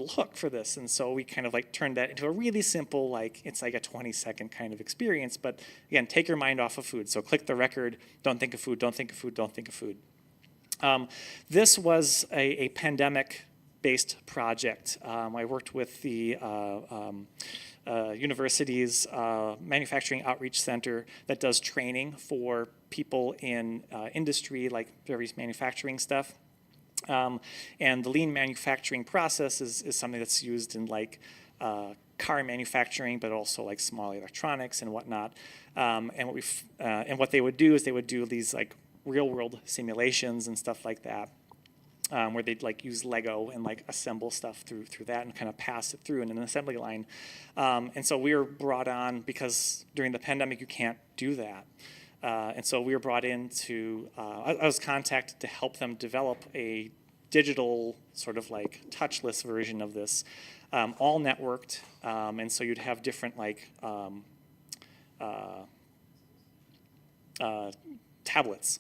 hook for this. And so we kind of like turned that into a really simple, like it's like a 20-second kind of experience. But again, take your mind off of food. So click the record, don't think of food, don't think of food, don't think of food. This was a pandemic-based project. I worked with the university's manufacturing outreach center that does training for people in industry, like various manufacturing stuff. And the lean manufacturing process is something that's used in like car manufacturing, but also like small electronics and whatnot. And what they would do is they would do these like real world simulations and stuff like that. Where they'd like use Lego and like assemble stuff through that and kind of pass it through in an assembly line. And so we were brought on because during the pandemic you can't do that. And so we were brought in to, I was contacted to help them develop a digital sort of like touchless version of this, all networked. And so you'd have different like tablets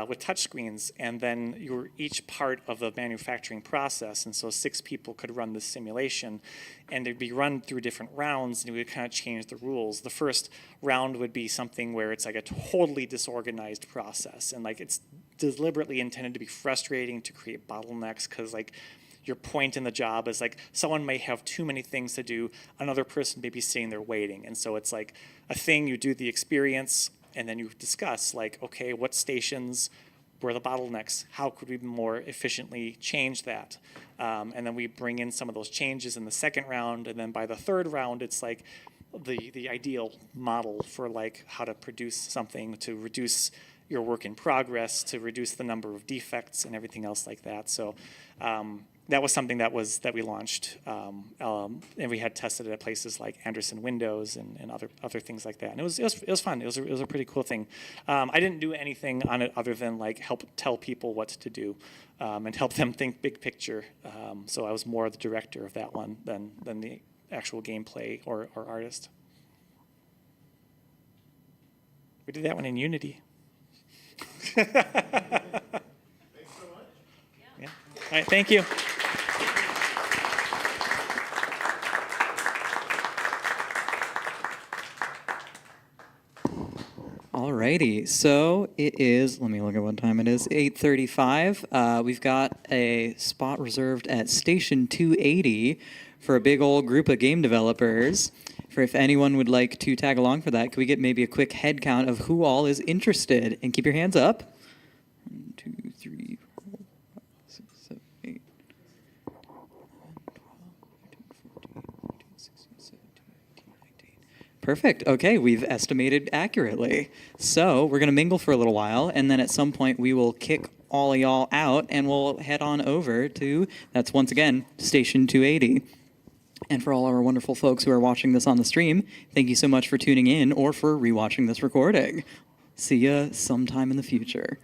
with touch screens, and then you were each part of the manufacturing process, and so 6 people could run this simulation, and it'd be run through different rounds, and we would kind of change the rules. The first round would be something where it's like a totally disorganized process, and like it's deliberately intended to be frustrating, to create bottlenecks, because like your point in the job is like someone may have too many things to do, another person may be sitting there waiting, and so it's like a thing, you do the experience, and then you discuss like, okay, what stations were the bottlenecks? How could we more efficiently change that? And then we bring in some of those changes in the second round, and then by the third round, it's like the ideal model for like how to produce something to reduce your work in progress, to reduce the number of defects and everything else like that. So that was something that we launched, and we had tested it at places like Anderson Windows and other things like that. And it was fun. It was a pretty cool thing. I didn't do anything on it other than like help tell people what to do and help them think big picture. So I was more the director of that one than the actual gameplay or artist. We did that one in Unity. Thanks so much. Yeah. All right. Thank you. Alrighty, so it is, let me look at what time it is, 8:35. We've got a spot reserved at Station 280 for a big old group of game developers. For if anyone would like to tag along for that, could we get maybe a quick head count of who all is interested? And keep your hands up. 1, 2, 3, 4, 5, 6, 7, 8, 9, 10, 12, 13, 14, 15, 16, 17, 18, 19. Perfect. Okay, we've estimated accurately. So we're going to mingle for a little while, and then at some point we will kick all of y'all out, and we'll head on over to, that's once again, Station 280. And for all our wonderful folks who are watching this on the stream, thank you so much for tuning in or for rewatching this recording. See ya sometime in the future.